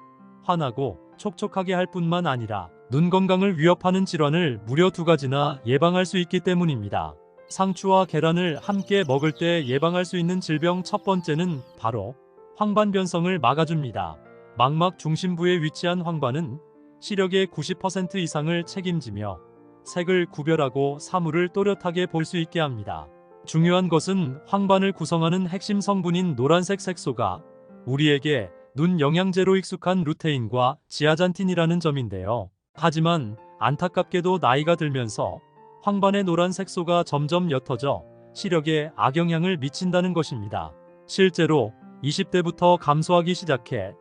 환하고 촉촉하게 할 뿐만 아니라 눈 건강을 위협하는 질환을 무려 2가지나 예방할 수 있기 때문입니다. 상추와 계란을 함께 먹을 때 예방할 수 있는 질병 첫 번째는 바로 황반변성을 막아줍니다. 망막 중심부에 위치한 황반은 시력의 90% 이상을 책임지며 색을 구별하고 사물을 또렷하게 볼 수 있게 합니다. 중요한 것은 황반을 구성하는 핵심 성분인 노란색 색소가 우리에게 눈 영양제로 익숙한 루테인과 지아잔틴이라는 점인데요. 하지만 안타깝게도 나이가 들면서 황반의 노란 색소가 점점 옅어져 시력에 악영향을 미친다는 것입니다. 실제로 20대부터 감소하기 시작해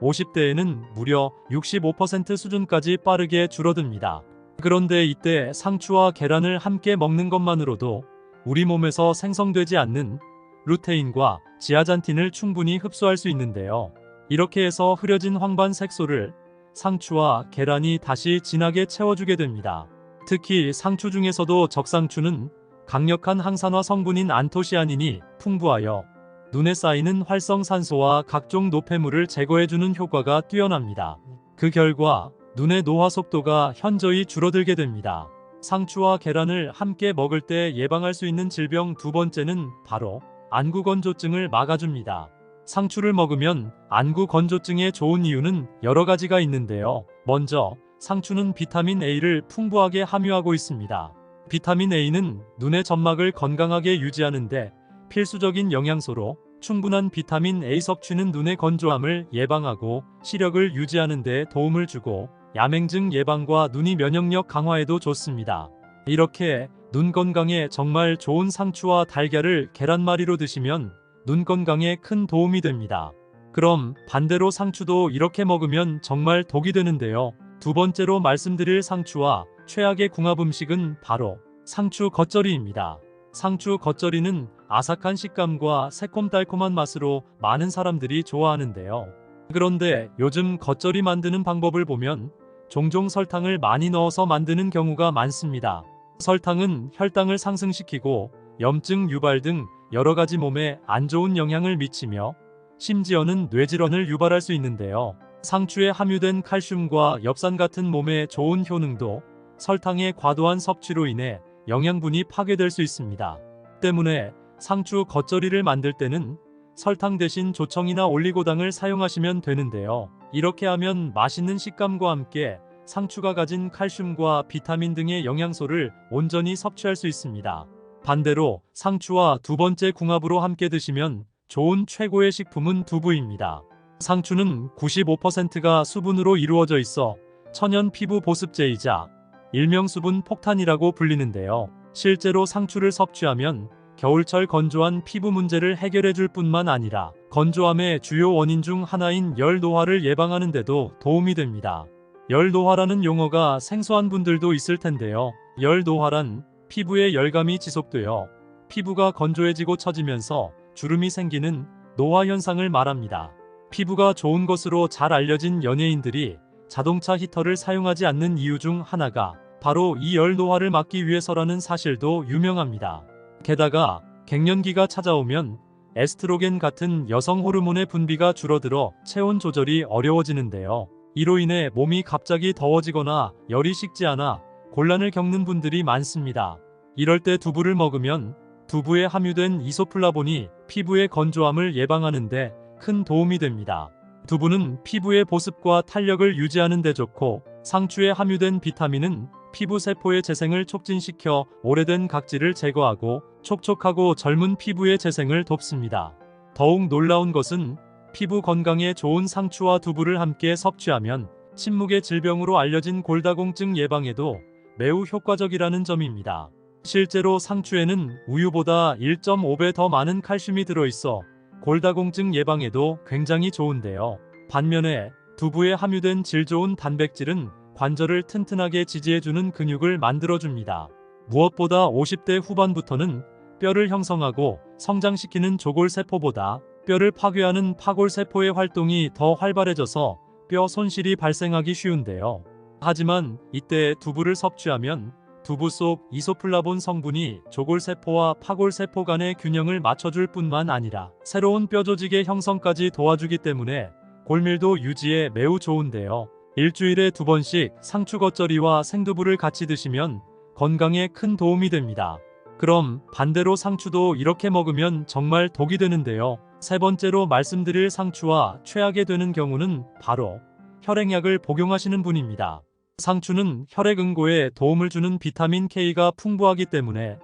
50대에는 무려 65% 수준까지 빠르게 줄어듭니다. 그런데 이때 상추와 계란을 함께 먹는 것만으로도 우리 몸에서 생성되지 않는 루테인과 지아잔틴을 충분히 흡수할 수 있는데요. 이렇게 해서 흐려진 황반 색소를 상추와 계란이 다시 진하게 채워주게 됩니다. 특히 상추 중에서도 적상추는 강력한 항산화 성분인 안토시아닌이 풍부하여 눈에 쌓이는 활성산소와 각종 노폐물을 제거해주는 효과가 뛰어납니다. 그 결과 눈의 노화 속도가 현저히 줄어들게 됩니다. 상추와 계란을 함께 먹을 때 예방할 수 있는 질병 두 번째는 바로 안구건조증을 막아줍니다. 상추를 먹으면 안구건조증에 좋은 이유는 여러 가지가 있는데요. 먼저 상추는 비타민 A를 풍부하게 함유하고 있습니다. 비타민 A는 눈의 점막을 건강하게 유지하는데 필수적인 영양소로 충분한 비타민 A 섭취는 눈의 건조함을 예방하고 시력을 유지하는 데 도움을 주고 야맹증 예방과 눈이 면역력 강화에도 좋습니다. 이렇게 눈 건강에 정말 좋은 상추와 달걀을 계란말이로 드시면 눈 건강에 큰 도움이 됩니다. 그럼 반대로 상추도 이렇게 먹으면 정말 독이 되는데요. 두 번째로 말씀드릴 상추와 최악의 궁합 음식은 바로 상추 겉절이입니다. 상추 겉절이는 아삭한 식감과 새콤달콤한 맛으로 많은 사람들이 좋아하는데요. 그런데 요즘 겉절이 만드는 방법을 보면 종종 설탕을 많이 넣어서 만드는 경우가 많습니다. 설탕은 혈당을 상승시키고 염증 유발 등 여러 가지 몸에 안 좋은 영향을 미치며 심지어는 뇌질환을 유발할 수 있는데요. 상추에 함유된 칼슘과 엽산 같은 몸에 좋은 효능도 설탕의 과도한 섭취로 인해 영양분이 파괴될 수 있습니다. 때문에 상추 겉절이를 만들 때는 설탕 대신 조청이나 올리고당을 사용하시면 되는데요. 이렇게 하면 맛있는 식감과 함께 상추가 가진 칼슘과 비타민 등의 영양소를 온전히 섭취할 수 있습니다. 반대로 상추와 두 번째 궁합으로 함께 드시면 좋은 최고의 식품은 두부입니다. 상추는 95%가 수분으로 이루어져 있어 천연 피부 보습제이자 일명 수분 폭탄이라고 불리는데요. 실제로 상추를 섭취하면 겨울철 건조한 피부 문제를 해결해 줄 뿐만 아니라 건조함의 주요 원인 중 하나인 열 노화를 예방하는 데도 도움이 됩니다. 열 노화라는 용어가 생소한 분들도 있을 텐데요. 열 노화란 피부에 열감이 지속되어 피부가 건조해지고 처지면서 주름이 생기는 노화 현상을 말합니다. 피부가 좋은 것으로 잘 알려진 연예인들이 자동차 히터를 사용하지 않는 이유 중 하나가 바로 이 열 노화를 막기 위해서라는 사실도 유명합니다. 게다가 갱년기가 찾아오면 에스트로겐 같은 여성 호르몬의 분비가 줄어들어 체온 조절이 어려워지는데요. 이로 인해 몸이 갑자기 더워지거나 열이 식지 않아 곤란을 겪는 분들이 많습니다. 이럴 때 두부를 먹으면 두부에 함유된 이소플라본이 피부의 건조함을 예방하는 데 큰 도움이 됩니다. 두부는 피부의 보습과 탄력을 유지하는 데 좋고 상추에 함유된 비타민은 피부 세포의 재생을 촉진시켜 오래된 각질을 제거하고 촉촉하고 젊은 피부의 재생을 돕습니다. 더욱 놀라운 것은 피부 건강에 좋은 상추와 두부를 함께 섭취하면 침묵의 질병으로 알려진 골다공증 예방에도 매우 효과적이라는 점입니다. 실제로 상추에는 우유보다 1.5배 더 많은 칼슘이 들어있어 골다공증 예방에도 굉장히 좋은데요. 반면에 두부에 함유된 질 좋은 단백질은 관절을 튼튼하게 지지해주는 근육을 만들어줍니다. 무엇보다 50대 후반부터는 뼈를 형성하고 성장시키는 조골세포보다 뼈를 파괴하는 파골세포의 활동이 더 활발해져서 뼈 손실이 발생하기 쉬운데요. 하지만 이때 두부를 섭취하면 두부 속 이소플라본 성분이 조골세포와 파골세포 간의 균형을 맞춰줄 뿐만 아니라 새로운 뼈 조직의 형성까지 도와주기 때문에 골밀도 유지에 매우 좋은데요. 일주일에 2번씩 상추 겉절이와 생두부를 같이 드시면 건강에 큰 도움이 됩니다. 그럼 반대로 상추도 이렇게 먹으면 정말 독이 되는데요. 세 번째로 말씀드릴 상추와 최악이 되는 경우는 바로 혈액약을 복용하시는 분입니다. 상추는 혈액 응고에 도움을 주는 비타민 K가 풍부하기 때문에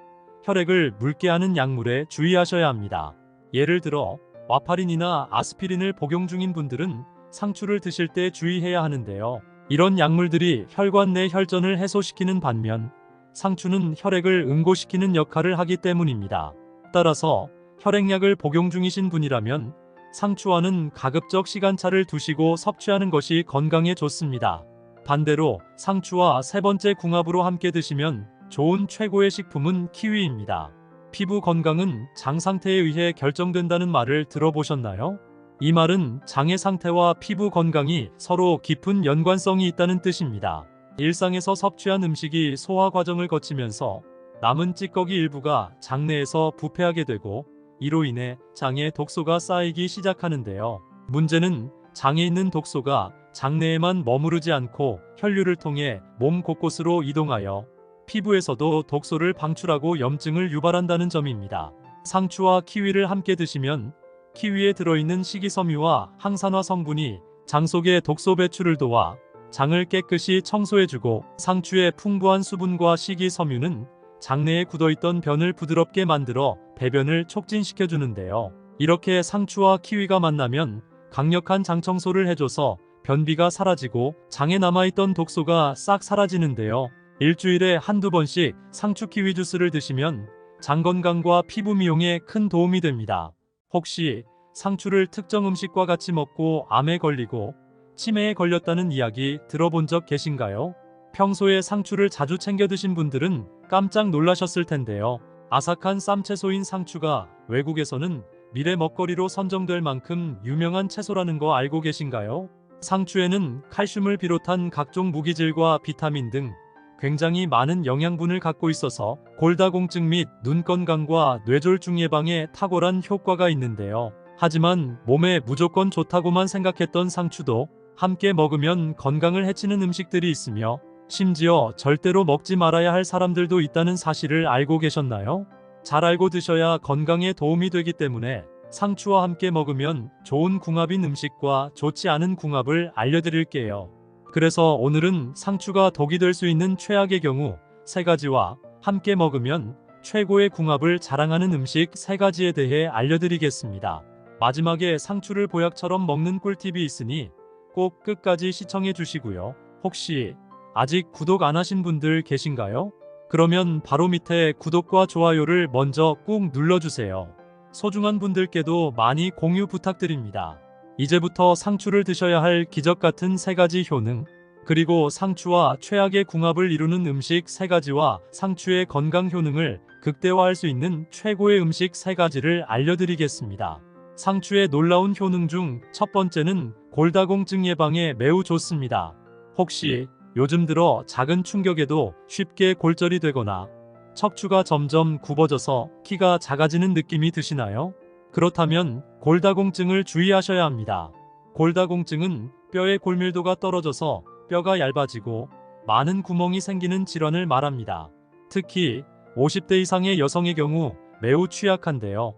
혈액을 묽게 하는 약물에 주의하셔야 합니다. 예를 들어 와파린이나 아스피린을 복용 중인 분들은 상추를 드실 때 주의해야 하는데요. 이런 약물들이 혈관 내 혈전을 해소시키는 반면 상추는 혈액을 응고시키는 역할을 하기 때문입니다. 따라서 혈액약을 복용 중이신 분이라면 상추와는 가급적 시간차를 두시고 섭취하는 것이 건강에 좋습니다. 반대로 상추와 세 번째 궁합으로 함께 드시면 좋은 최고의 식품은 키위입니다. 피부 건강은 장 상태에 의해 결정된다는 말을 들어보셨나요? 이 말은 장의 상태와 피부 건강이 서로 깊은 연관성이 있다는 뜻입니다. 일상에서 섭취한 음식이 소화 과정을 거치면서 남은 찌꺼기 일부가 장내에서 부패하게 되고 이로 인해 장에 독소가 쌓이기 시작하는데요. 문제는 장에 있는 독소가 장내에만 머무르지 않고 혈류를 통해 몸 곳곳으로 이동하여 피부에서도 독소를 방출하고 염증을 유발한다는 점입니다. 상추와 키위를 함께 드시면 키위에 들어있는 식이섬유와 항산화 성분이 장 속의 독소 배출을 도와 장을 깨끗이 청소해주고, 상추의 풍부한 수분과 식이섬유는 장내에 굳어있던 변을 부드럽게 만들어 배변을 촉진시켜주는데요. 이렇게 상추와 키위가 만나면 강력한 장 청소를 해줘서 변비가 사라지고 장에 남아있던 독소가 싹 사라지는데요. 일주일에 한두 번씩 상추 키위 주스를 드시면 장 건강과 피부 미용에 큰 도움이 됩니다. 혹시 상추를 특정 음식과 같이 먹고 암에 걸리고 치매에 걸렸다는 이야기 들어본 적 계신가요? 평소에 상추를 자주 챙겨 드신 분들은 깜짝 놀라셨을 텐데요. 아삭한 쌈채소인 상추가 외국에서는 미래 먹거리로 선정될 만큼 유명한 채소라는 거 알고 계신가요? 상추에는 칼슘을 비롯한 각종 무기질과 비타민 등 굉장히 많은 영양분을 갖고 있어서 골다공증 및 눈 건강과 뇌졸중 예방에 탁월한 효과가 있는데요. 하지만 몸에 무조건 좋다고만 생각했던 상추도 함께 먹으면 건강을 해치는 음식들이 있으며, 심지어 절대로 먹지 말아야 할 사람들도 있다는 사실을 알고 계셨나요? 잘 알고 드셔야 건강에 도움이 되기 때문에 상추와 함께 먹으면 좋은 궁합인 음식과 좋지 않은 궁합을 알려드릴게요. 그래서 오늘은 상추가 독이 될 수 있는 최악의 경우 3가지와 함께 먹으면 최고의 궁합을 자랑하는 음식 3가지에 대해 알려드리겠습니다. 마지막에 상추를 보약처럼 먹는 꿀팁이 있으니 꼭 끝까지 시청해 주시고요. 혹시 아직 구독 안 하신 분들 계신가요? 그러면 바로 밑에 구독과 좋아요를 먼저 꾹 눌러주세요. 소중한 분들께도 많이 공유 부탁드립니다. 이제부터 상추를 드셔야 할 기적 같은 3가지 효능, 그리고 상추와 최악의 궁합을 이루는 음식 3가지와 상추의 건강 효능을 극대화할 수 있는 최고의 음식 3가지를 알려드리겠습니다. 상추의 놀라운 효능 중 첫 번째는 골다공증 예방에 매우 좋습니다. 혹시 요즘 들어 작은 충격에도 쉽게 골절이 되거나 척추가 점점 굽어져서 키가 작아지는 느낌이 드시나요? 그렇다면 골다공증을 주의하셔야 합니다. 골다공증은 뼈의 골밀도가 떨어져서 뼈가 얇아지고 많은 구멍이 생기는 질환을 말합니다. 특히 50대 이상의 여성의 경우 매우 취약한데요.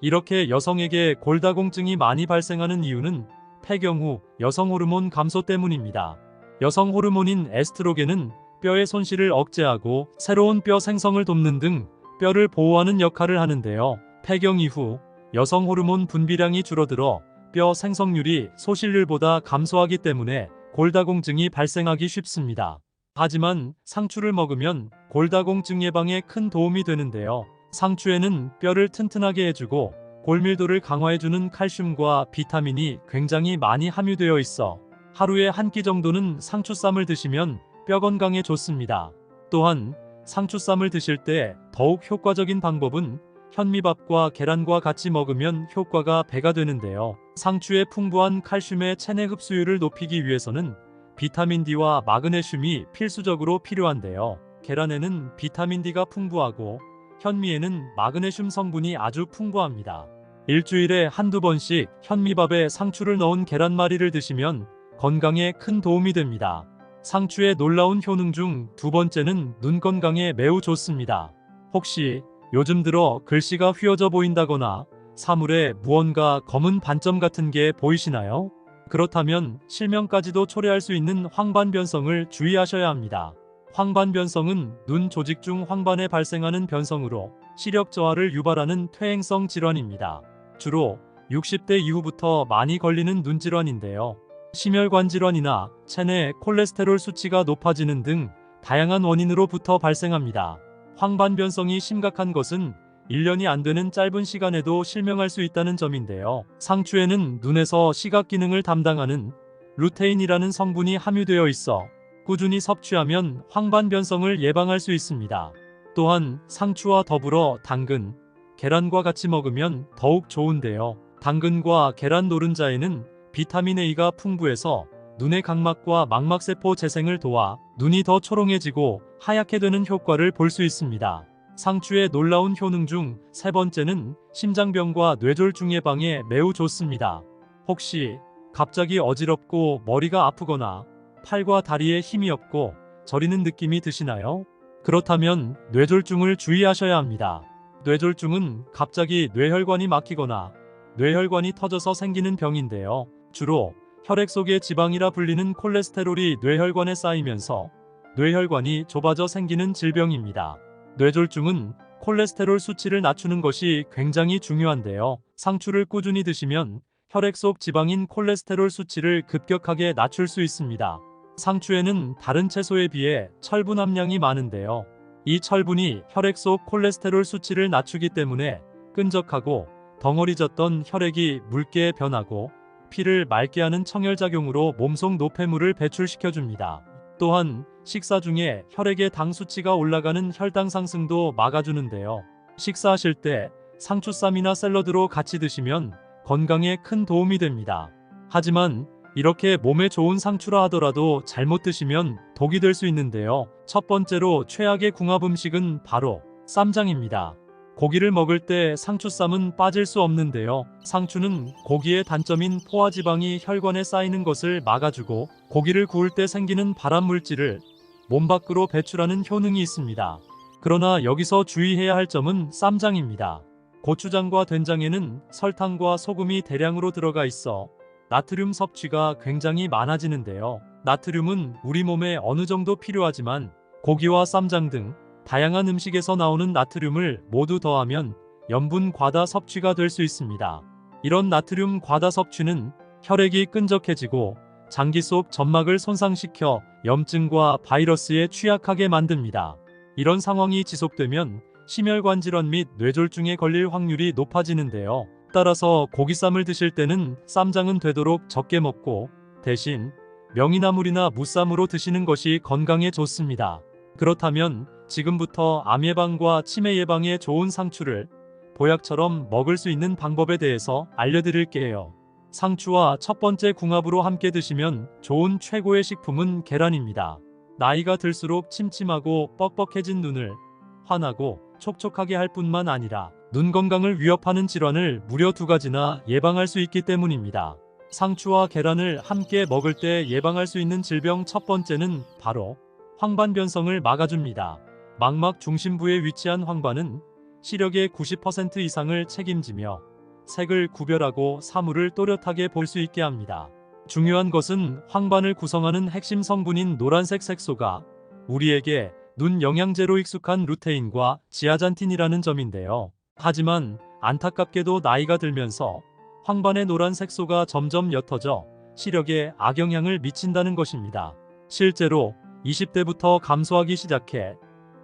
이렇게 여성에게 골다공증이 많이 발생하는 이유는 폐경 후 여성 호르몬 감소 때문입니다. 여성 호르몬인 에스트로겐은 뼈의 손실을 억제하고 새로운 뼈 생성을 돕는 등 뼈를 보호하는 역할을 하는데요. 폐경 이후 여성 호르몬 분비량이 줄어들어 뼈 생성률이 소실률보다 감소하기 때문에 골다공증이 발생하기 쉽습니다. 하지만 상추를 먹으면 골다공증 예방에 큰 도움이 되는데요. 상추에는 뼈를 튼튼하게 해주고 골밀도를 강화해주는 칼슘과 비타민이 굉장히 많이 함유되어 있어 하루에 한 끼 정도는 상추쌈을 드시면 뼈 건강에 좋습니다. 또한 상추쌈을 드실 때 더욱 효과적인 방법은 현미밥과 계란과 같이 먹으면 효과가 배가 되는데요. 상추의 풍부한 칼슘의 체내 흡수율을 높이기 위해서는 비타민 D와 마그네슘이 필수적으로 필요한데요. 계란에는 비타민 D가 풍부하고 현미에는 마그네슘 성분이 아주 풍부합니다. 일주일에 한두 번씩 현미밥에 상추를 넣은 계란말이를 드시면 건강에 큰 도움이 됩니다. 상추의 놀라운 효능 중 두 번째는 눈 건강에 매우 좋습니다. 혹시 요즘 들어 글씨가 휘어져 보인다거나 사물에 무언가 검은 반점 같은 게 보이시나요? 그렇다면 실명까지도 초래할 수 있는 황반변성을 주의하셔야 합니다. 황반변성은 눈 조직 중 황반에 발생하는 변성으로 시력 저하를 유발하는 퇴행성 질환입니다. 주로 60대 이후부터 많이 걸리는 눈 질환인데요. 심혈관 질환이나 체내 콜레스테롤 수치가 높아지는 등 다양한 원인으로부터 발생합니다. 황반변성이 심각한 것은 1년이 안 되는 짧은 시간에도 실명할 수 있다는 점인데요. 상추에는 눈에서 시각 기능을 담당하는 루테인이라는 성분이 함유되어 있어 꾸준히 섭취하면 황반변성을 예방할 수 있습니다. 또한 상추와 더불어 당근, 계란과 같이 먹으면 더욱 좋은데요. 당근과 계란 노른자에는 비타민 A가 풍부해서 눈의 각막과 망막세포 재생을 도와 눈이 더 초롱해지고 하얗게 되는 효과를 볼 수 있습니다. 상추의 놀라운 효능 중 세 번째는 심장병과 뇌졸중 예방에 매우 좋습니다. 혹시 갑자기 어지럽고 머리가 아프거나 팔과 다리에 힘이 없고 저리는 느낌이 드시나요? 그렇다면 뇌졸중을 주의하셔야 합니다. 뇌졸중은 갑자기 뇌혈관이 막히거나 뇌혈관이 터져서 생기는 병인데요. 주로 혈액 속의 지방이라 불리는 콜레스테롤이 뇌혈관에 쌓이면서 뇌혈관이 좁아져 생기는 질병입니다. 뇌졸중은 콜레스테롤 수치를 낮추는 것이 굉장히 중요한데요. 상추를 꾸준히 드시면 혈액 속 지방인 콜레스테롤 수치를 급격하게 낮출 수 있습니다. 상추에는 다른 채소에 비해 철분 함량이 많은데요. 이 철분이 혈액 속 콜레스테롤 수치를 낮추기 때문에 끈적하고 덩어리졌던 혈액이 묽게 변하고 피를 맑게 하는 청혈작용으로 몸속 노폐물을 배출시켜줍니다. 또한 식사 중에 혈액의 당 수치가 올라가는 혈당 상승도 막아주는데요. 식사하실 때 상추쌈이나 샐러드로 같이 드시면 건강에 큰 도움이 됩니다. 하지만 이렇게 몸에 좋은 상추라 하더라도 잘못 드시면 독이 될 수 있는데요. 첫 번째로 최악의 궁합 음식은 바로 쌈장입니다. 고기를 먹을 때 상추쌈은 빠질 수 없는데요. 상추는 고기의 단점인 포화지방이 혈관에 쌓이는 것을 막아주고 고기를 구울 때 생기는 발암 물질을 몸 밖으로 배출하는 효능이 있습니다. 그러나 여기서 주의해야 할 점은 쌈장입니다. 고추장과 된장에는 설탕과 소금이 대량으로 들어가 있어 나트륨 섭취가 굉장히 많아지는데요. 나트륨은 우리 몸에 어느 정도 필요하지만 고기와 쌈장 등 다양한 음식에서 나오는 나트륨을 모두 더하면 염분 과다 섭취가 될 수 있습니다. 이런 나트륨 과다 섭취는 혈액이 끈적해지고 장기 속 점막을 손상시켜 염증과 바이러스에 취약하게 만듭니다. 이런 상황이 지속되면 심혈관 질환 및 뇌졸중에 걸릴 확률이 높아지는데요. 따라서 고기쌈을 드실 때는 쌈장은 되도록 적게 먹고 대신 명이나물이나 무쌈으로 드시는 것이 건강에 좋습니다. 그렇다면 지금부터 암 예방과 치매 예방에 좋은 상추를 보약처럼 먹을 수 있는 방법에 대해서 알려드릴게요. 상추와 첫 번째 궁합으로 함께 드시면 좋은 최고의 식품은 계란입니다. 나이가 들수록 침침하고 뻑뻑해진 눈을 환하고 촉촉하게 할 뿐만 아니라 눈 건강을 위협하는 질환을 무려 2가지나 예방할 수 있기 때문입니다. 상추와 계란을 함께 먹을 때 예방할 수 있는 질병 첫 번째는 바로 황반변성을 막아줍니다. 망막 중심부에 위치한 황반은 시력의 90% 이상을 책임지며 색을 구별하고 사물을 또렷하게 볼 수 있게 합니다. 중요한 것은 황반을 구성하는 핵심 성분인 노란색 색소가 우리에게 눈 영양제로 익숙한 루테인과 지아잔틴이라는 점인데요. 하지만 안타깝게도 나이가 들면서 황반의 노란 색소가 점점 옅어져 시력에 악영향을 미친다는 것입니다. 실제로 20대부터 감소하기 시작해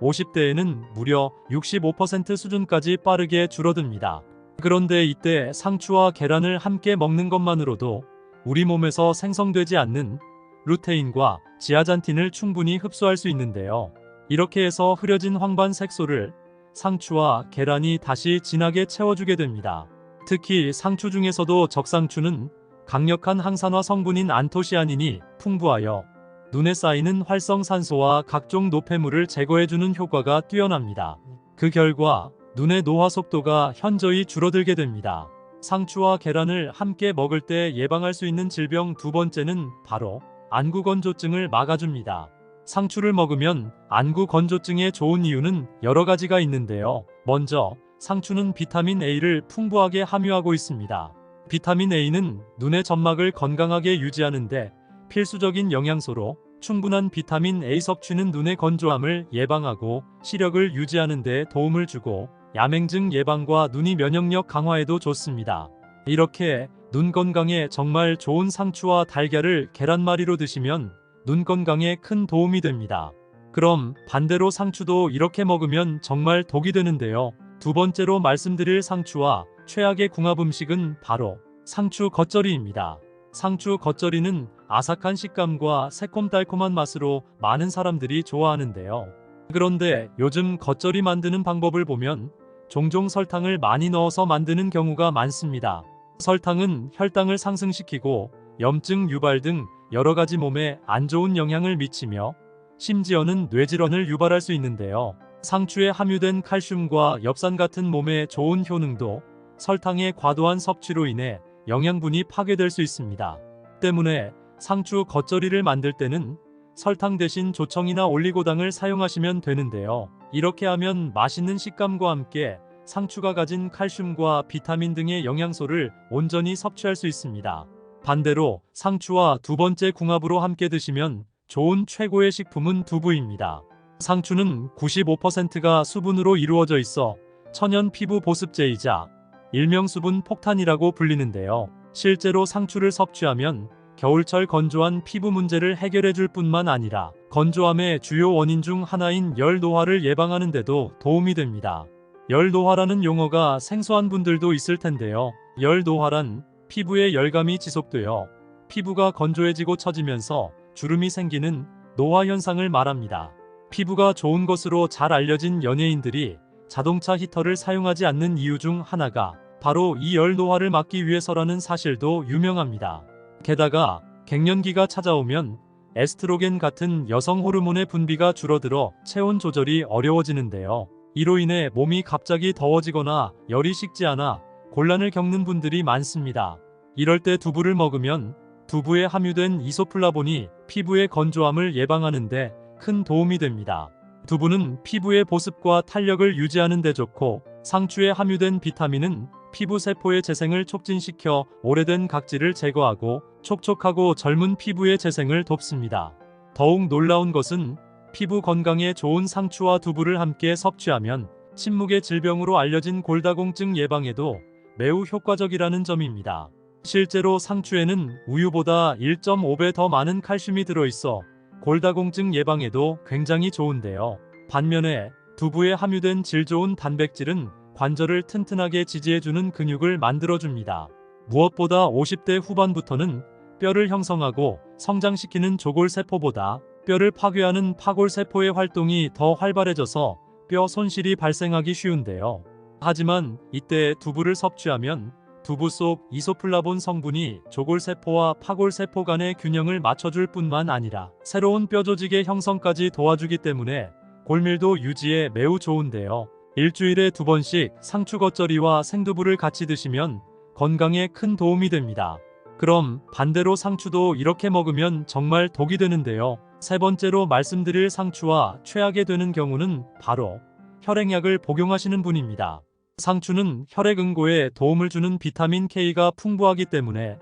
50대에는 무려 65% 수준까지 빠르게 줄어듭니다. 그런데 이때 상추와 계란을 함께 먹는 것만으로도 우리 몸에서 생성되지 않는 루테인과 지아잔틴을 충분히 흡수할 수 있는데요. 이렇게 해서 흐려진 황반 색소를 상추와 계란이 다시 진하게 채워주게 됩니다. 특히 상추 중에서도 적상추는 강력한 항산화 성분인 안토시아닌이 풍부하여 눈에 쌓이는 활성산소와 각종 노폐물을 제거해주는 효과가 뛰어납니다. 그 결과 눈의 노화 속도가 현저히 줄어들게 됩니다. 상추와 계란을 함께 먹을 때 예방할 수 있는 질병 두 번째는 바로 안구건조증을 막아줍니다. 상추를 먹으면 안구건조증에 좋은 이유는 여러 가지가 있는데요. 먼저 상추는 비타민 A를 풍부하게 함유하고 있습니다. 비타민 A는 눈의 점막을 건강하게 유지하는데 필수적인 영양소로 충분한 비타민 A 섭취는 눈의 건조함을 예방하고 시력을 유지하는 데 도움을 주고 야맹증 예방과 눈이 면역력 강화에도 좋습니다. 이렇게 눈 건강에 정말 좋은 상추와 달걀을 계란말이로 드시면 눈 건강에 큰 도움이 됩니다. 그럼 반대로 상추도 이렇게 먹으면 정말 독이 되는데요. 두 번째로 말씀드릴 상추와 최악의 궁합 음식은 바로 상추 겉절이입니다. 상추 겉절이는 아삭한 식감과 새콤달콤한 맛으로 많은 사람들이 좋아하는데요. 그런데 요즘 겉절이 만드는 방법을 보면 종종 설탕을 많이 넣어서 만드는 경우가 많습니다. 설탕은 혈당을 상승시키고 염증 유발 등 여러 가지 몸에 안 좋은 영향을 미치며 심지어는 뇌질환을 유발할 수 있는데요. 상추에 함유된 칼슘과 엽산 같은 몸에 좋은 효능도 설탕의 과도한 섭취로 인해 영양분이 파괴될 수 있습니다. 때문에 상추 겉절이를 만들 때는 설탕 대신 조청이나 올리고당을 사용하시면 되는데요. 이렇게 하면 맛있는 식감과 함께 상추가 가진 칼슘과 비타민 등의 영양소를 온전히 섭취할 수 있습니다. 반대로 상추와 두 번째 궁합으로 함께 드시면 좋은 최고의 식품은 두부입니다. 상추는 95%가 수분으로 이루어져 있어 천연 피부 보습제이자 일명 수분 폭탄이라고 불리는데요. 실제로 상추를 섭취하면 겨울철 건조한 피부 문제를 해결해 줄 뿐만 아니라 건조함의 주요 원인 중 하나인 열 노화를 예방하는 데도 도움이 됩니다. 열 노화라는 용어가 생소한 분들도 있을 텐데요. 열 노화란 피부에 열감이 지속되어 피부가 건조해지고 처지면서 주름이 생기는 노화 현상을 말합니다. 피부가 좋은 것으로 잘 알려진 연예인들이 자동차 히터를 사용하지 않는 이유 중 하나가 바로 이 열 노화를 막기 위해서라는 사실도 유명합니다. 게다가 갱년기가 찾아오면 에스트로겐 같은 여성 호르몬의 분비가 줄어들어 체온 조절이 어려워지는데요. 이로 인해 몸이 갑자기 더워지거나 열이 식지 않아 곤란을 겪는 분들이 많습니다. 이럴 때 두부를 먹으면 두부에 함유된 이소플라본이 피부의 건조함을 예방하는 데 큰 도움이 됩니다. 두부는 피부의 보습과 탄력을 유지하는 데 좋고 상추에 함유된 비타민은 피부 세포의 재생을 촉진시켜 오래된 각질을 제거하고 촉촉하고 젊은 피부의 재생을 돕습니다. 더욱 놀라운 것은 피부 건강에 좋은 상추와 두부를 함께 섭취하면 침묵의 질병으로 알려진 골다공증 예방에도 매우 효과적이라는 점입니다. 실제로 상추에는 우유보다 1.5배 더 많은 칼슘이 들어있어 골다공증 예방에도 굉장히 좋은데요. 반면에 두부에 함유된 질 좋은 단백질은 관절을 튼튼하게 지지해주는 근육을 만들어줍니다. 무엇보다 50대 후반부터는 뼈를 형성하고 성장시키는 조골세포보다 뼈를 파괴하는 파골세포의 활동이 더 활발해져서 뼈 손실이 발생하기 쉬운데요. 하지만 이때 두부를 섭취하면 두부 속 이소플라본 성분이 조골세포와 파골세포 간의 균형을 맞춰줄 뿐만 아니라 새로운 뼈 조직의 형성까지 도와주기 때문에 골밀도 유지에 매우 좋은데요. 일주일에 2번씩 상추 겉절이와 생두부를 같이 드시면 건강에 큰 도움이 됩니다. 그럼 반대로 상추도 이렇게 먹으면 정말 독이 되는데요. 세 번째로 말씀드릴 상추와 최악이 되는 경우는 바로 혈액약을 복용하시는 분입니다. 상추는 혈액 응고에 도움을 주는 비타민 K가 풍부하기 때문에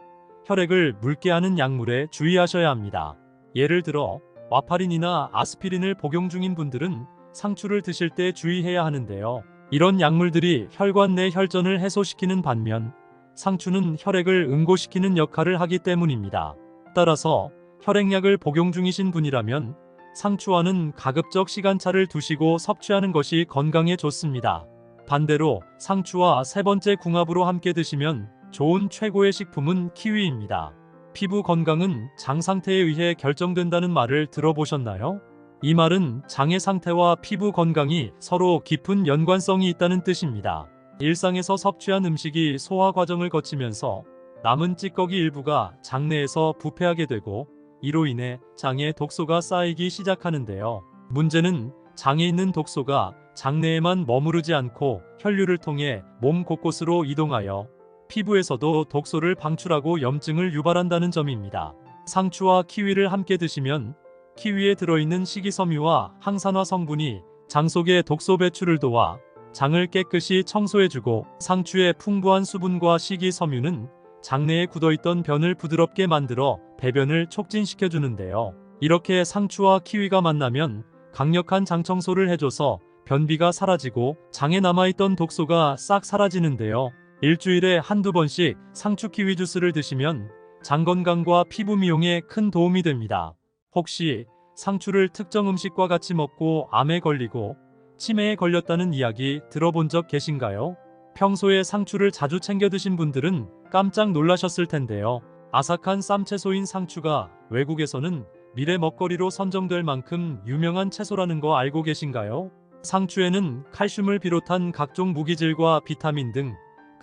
혈액을 묽게 하는 약물에 주의하셔야 합니다. 예를 들어 와파린이나 아스피린을 복용 중인 분들은 상추를 드실 때 주의해야 하는데요. 이런 약물들이 혈관 내 혈전을 해소시키는 반면 상추는 혈액을 응고시키는 역할을 하기 때문입니다. 따라서 혈액약을 복용 중이신 분이라면 상추와는 가급적 시간차를 두시고 섭취하는 것이 건강에 좋습니다. 반대로 상추와 세 번째 궁합으로 함께 드시면 좋은 최고의 식품은 키위입니다. 피부 건강은 장 상태에 의해 결정된다는 말을 들어보셨나요? 이 말은 장의 상태와 피부 건강이 서로 깊은 연관성이 있다는 뜻입니다. 일상에서 섭취한 음식이 소화 과정을 거치면서 남은 찌꺼기 일부가 장내에서 부패하게 되고 이로 인해 장에 독소가 쌓이기 시작하는데요. 문제는 장에 있는 독소가 장내에만 머무르지 않고 혈류를 통해 몸 곳곳으로 이동하여 피부에서도 독소를 방출하고 염증을 유발한다는 점입니다. 상추와 키위를 함께 드시면 키위에 들어있는 식이섬유와 항산화 성분이 장 속의 독소 배출을 도와 장을 깨끗이 청소해주고 상추의 풍부한 수분과 식이섬유는 장내에 굳어있던 변을 부드럽게 만들어 배변을 촉진시켜주는데요. 이렇게 상추와 키위가 만나면 강력한 장 청소를 해줘서 변비가 사라지고 장에 남아있던 독소가 싹 사라지는데요. 일주일에 한두 번씩 상추 키위 주스를 드시면 장 건강과 피부 미용에 큰 도움이 됩니다. 혹시 상추를 특정 음식과 같이 먹고 암에 걸리고 치매에 걸렸다는 이야기 들어본 적 계신가요? 평소에 상추를 자주 챙겨 드신 분들은 깜짝 놀라셨을 텐데요. 아삭한 쌈채소인 상추가 외국에서는 미래 먹거리로 선정될 만큼 유명한 채소라는 거 알고 계신가요? 상추에는 칼슘을 비롯한 각종 무기질과 비타민 등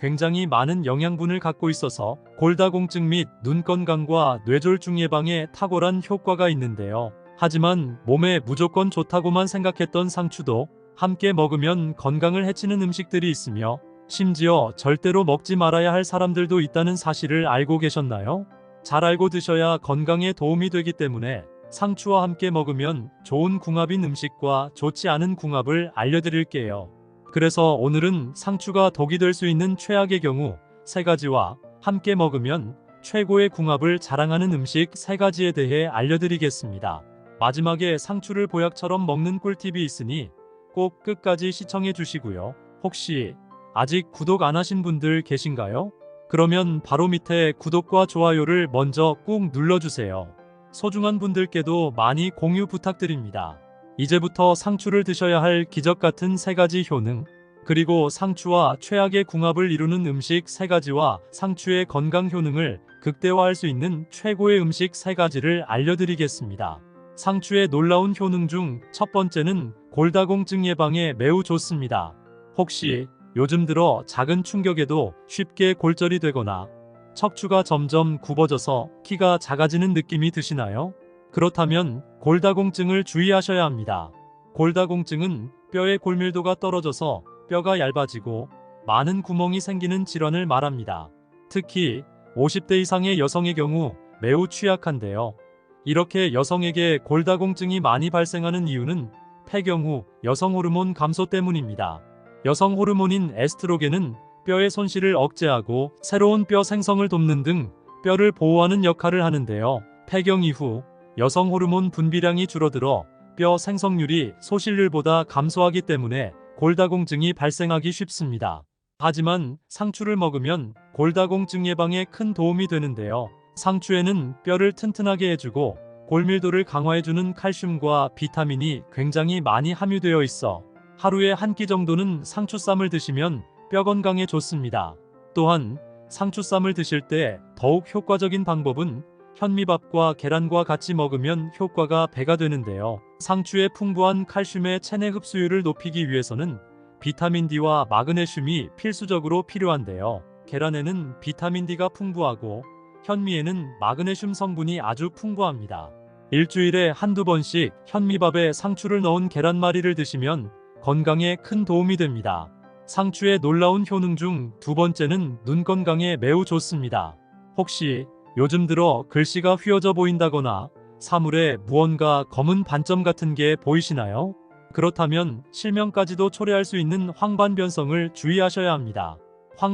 굉장히 많은 영양분을 갖고 있어서 골다공증 및 눈 건강과 뇌졸중 예방에 탁월한 효과가 있는데요. 하지만 몸에 무조건 좋다고만 생각했던 상추도 함께 먹으면 건강을 해치는 음식들이 있으며 심지어 절대로 먹지 말아야 할 사람들도 있다는 사실을 알고 계셨나요? 잘 알고 드셔야 건강에 도움이 되기 때문에 상추와 함께 먹으면 좋은 궁합인 음식과 좋지 않은 궁합을 알려드릴게요. 그래서 오늘은 상추가 독이 될 수 있는 최악의 경우 3가지와 함께 먹으면 최고의 궁합을 자랑하는 음식 3가지에 대해 알려드리겠습니다. 마지막에 상추를 보약처럼 먹는 꿀팁이 있으니 꼭 끝까지 시청해 주시고요. 혹시 아직 구독 안 하신 분들 계신가요? 그러면 바로 밑에 구독과 좋아요를 먼저 꾹 눌러주세요. 소중한 분들께도 많이 공유 부탁드립니다. 이제부터 상추를 드셔야 할 기적 같은 3가지 효능, 그리고 상추와 최악의 궁합을 이루는 음식 3가지와 상추의 건강 효능을 극대화할 수 있는 최고의 음식 3가지를 알려드리겠습니다. 상추의 놀라운 효능 중 첫 번째는 골다공증 예방에 매우 좋습니다. 혹시 요즘 들어 작은 충격에도 쉽게 골절이 되거나 척추가 점점 굽어져서 키가 작아지는 느낌이 드시나요? 그렇다면 골다공증을 주의하셔야 합니다. 골다공증은 뼈의 골밀도가 떨어져서 뼈가 얇아지고 많은 구멍이 생기는 질환을 말합니다. 특히 50대 이상의 여성의 경우 매우 취약한데요. 이렇게 여성에게 골다공증이 많이 발생하는 이유는 폐경 후 여성 호르몬 감소 때문입니다. 여성 호르몬인 에스트로겐은 뼈의 손실을 억제하고 새로운 뼈 생성을 돕는 등 뼈를 보호하는 역할을 하는데요. 폐경 이후 여성 호르몬 분비량이 줄어들어 뼈 생성률이 소실률보다 감소하기 때문에 골다공증이 발생하기 쉽습니다. 하지만 상추를 먹으면 골다공증 예방에 큰 도움이 되는데요. 상추에는 뼈를 튼튼하게 해주고 골밀도를 강화해주는 칼슘과 비타민이 굉장히 많이 함유되어 있어 하루에 한 끼 정도는 상추쌈을 드시면 뼈 건강에 좋습니다. 또한 상추쌈을 드실 때 더욱 효과적인 방법은 현미밥과 계란과 같이 먹으면 효과가 배가 되는데요. 상추의 풍부한 칼슘의 체내 흡수율을 높이기 위해서는 비타민 D와 마그네슘이 필수적으로 필요한데요. 계란에는 비타민 D가 풍부하고 현미에는 마그네슘 성분이 아주 풍부합니다. 일주일에 한두 번씩 현미밥에 상추를 넣은 계란말이를 드시면 건강에 큰 도움이 됩니다. 상추의 놀라운 효능 중 두 번째는 눈 건강에 매우 좋습니다. 혹시 요즘 들어 글씨가 휘어져 보인다거나 사물에 무언가 검은 반점 같은 게 보이시나요? 그렇다면 실명까지도 초래할 수 있는 황반변성을 주의하셔야 합니다.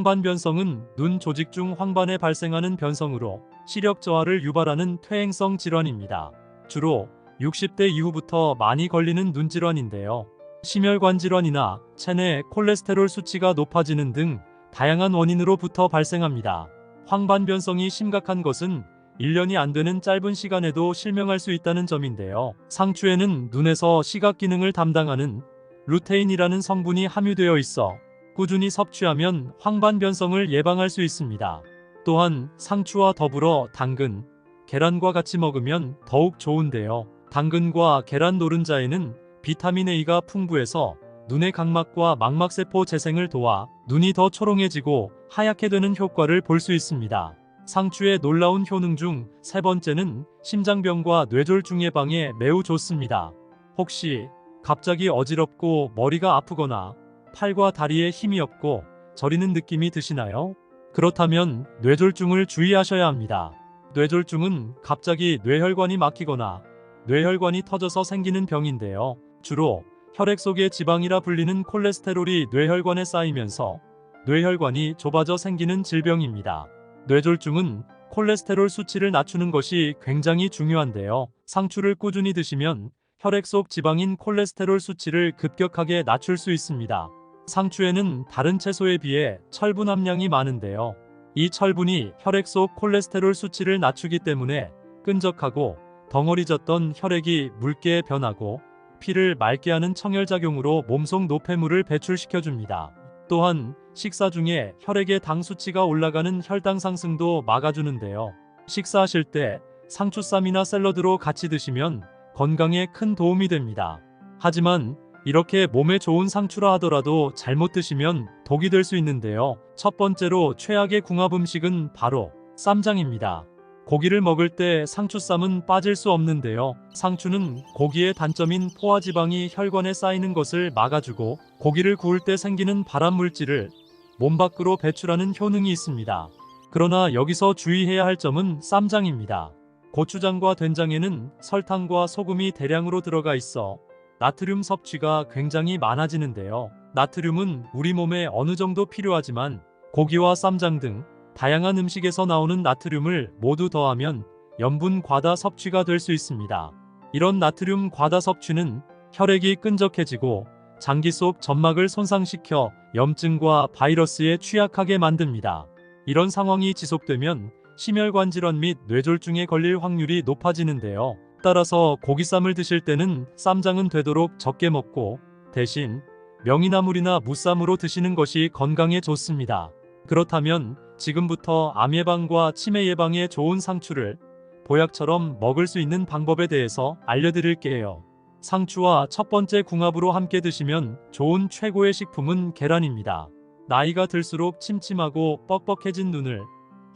황반변성은 눈 조직 중 황반에 발생하는 변성으로 시력 저하를 유발하는 퇴행성 질환입니다. 주로 60대 이후부터 많이 걸리는 눈 질환인데요. 심혈관 질환이나 체내 콜레스테롤 수치가 높아지는 등 다양한 원인으로부터 발생합니다. 황반변성이 심각한 것은 1년이 안 되는 짧은 시간에도 실명할 수 있다는 점인데요. 상추에는 눈에서 시각 기능을 담당하는 루테인이라는 성분이 함유되어 있어 꾸준히 섭취하면 황반변성을 예방할 수 있습니다. 또한 상추와 더불어 당근, 계란과 같이 먹으면 더욱 좋은데요. 당근과 계란 노른자에는 비타민 A가 풍부해서 눈의 각막과 망막세포 재생을 도와 눈이 더 초롱해지고 하얗게 되는 효과를 볼 수 있습니다. 상추의 놀라운 효능 중 세 번째는 심장병과 뇌졸중 예방에 매우 좋습니다. 혹시 갑자기 어지럽고 머리가 아프거나 팔과 다리에 힘이 없고 저리는 느낌이 드시나요? 그렇다면 뇌졸중을 주의하셔야 합니다. 뇌졸중은 갑자기 뇌혈관이 막히거나 뇌혈관이 터져서 생기는 병인데요. 주로 혈액 속의 지방이라 불리는 콜레스테롤이 뇌혈관에 쌓이면서 뇌혈관이 좁아져 생기는 질병입니다. 뇌졸중은 콜레스테롤 수치를 낮추는 것이 굉장히 중요한데요. 상추를 꾸준히 드시면 혈액 속 지방인 콜레스테롤 수치를 급격하게 낮출 수 있습니다. 상추에는 다른 채소에 비해 철분 함량이 많은데요. 이 철분이 혈액 속 콜레스테롤 수치를 낮추기 때문에 끈적하고 덩어리졌던 혈액이 묽게 변하고 피를 맑게 하는 청혈작용으로 몸속 노폐물을 배출시켜줍니다. 또한 식사 중에 혈액의 당 수치가 올라가는 혈당 상승도 막아주는데요. 식사하실 때 상추쌈이나 샐러드로 같이 드시면 건강에 큰 도움이 됩니다. 하지만 이렇게 몸에 좋은 상추라 하더라도 잘못 드시면 독이 될 수 있는데요. 첫 번째로 최악의 궁합 음식은 바로 쌈장입니다. 고기를 먹을 때 상추쌈은 빠질 수 없는데요. 상추는 고기의 단점인 포화지방이 혈관에 쌓이는 것을 막아주고 고기를 구울 때 생기는 발암 물질을 몸 밖으로 배출하는 효능이 있습니다. 그러나 여기서 주의해야 할 점은 쌈장입니다. 고추장과 된장에는 설탕과 소금이 대량으로 들어가 있어 나트륨 섭취가 굉장히 많아지는데요. 나트륨은 우리 몸에 어느 정도 필요하지만 고기와 쌈장 등 다양한 음식에서 나오는 나트륨을 모두 더하면 염분 과다 섭취가 될 수 있습니다. 이런 나트륨 과다 섭취는 혈액이 끈적해지고 장기 속 점막을 손상시켜 염증과 바이러스에 취약하게 만듭니다. 이런 상황이 지속되면 심혈관 질환 및 뇌졸중에 걸릴 확률이 높아지는데요. 따라서 고기쌈을 드실 때는 쌈장은 되도록 적게 먹고 대신 명이나물이나 무쌈으로 드시는 것이 건강에 좋습니다. 그렇다면 지금부터 암 예방과 치매 예방에 좋은 상추를 보약처럼 먹을 수 있는 방법에 대해서 알려드릴게요. 상추와 첫 번째 궁합으로 함께 드시면 좋은 최고의 식품은 계란입니다. 나이가 들수록 침침하고 뻑뻑해진 눈을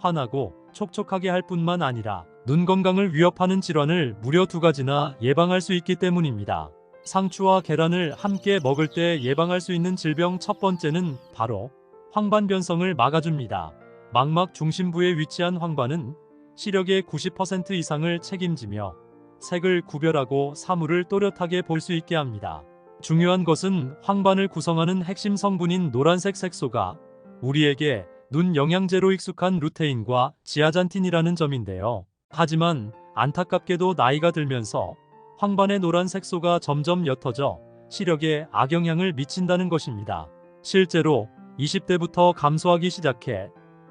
환하고 촉촉하게 할 뿐만 아니라 눈 건강을 위협하는 질환을 무려 2가지나 예방할 수 있기 때문입니다. 상추와 계란을 함께 먹을 때 예방할 수 있는 질병 첫 번째는 바로 황반변성을 막아줍니다. 망막 중심부에 위치한 황반은 시력의 90% 이상을 책임지며 색을 구별하고 사물을 또렷하게 볼 수 있게 합니다. 중요한 것은 황반을 구성하는 핵심 성분인 노란색 색소가 우리에게 눈 영양제로 익숙한 루테인과 지아잔틴이라는 점인데요. 하지만 안타깝게도 나이가 들면서 황반의 노란 색소가 점점 옅어져 시력에 악영향을 미친다는 것입니다. 실제로 20대부터 감소하기 시작해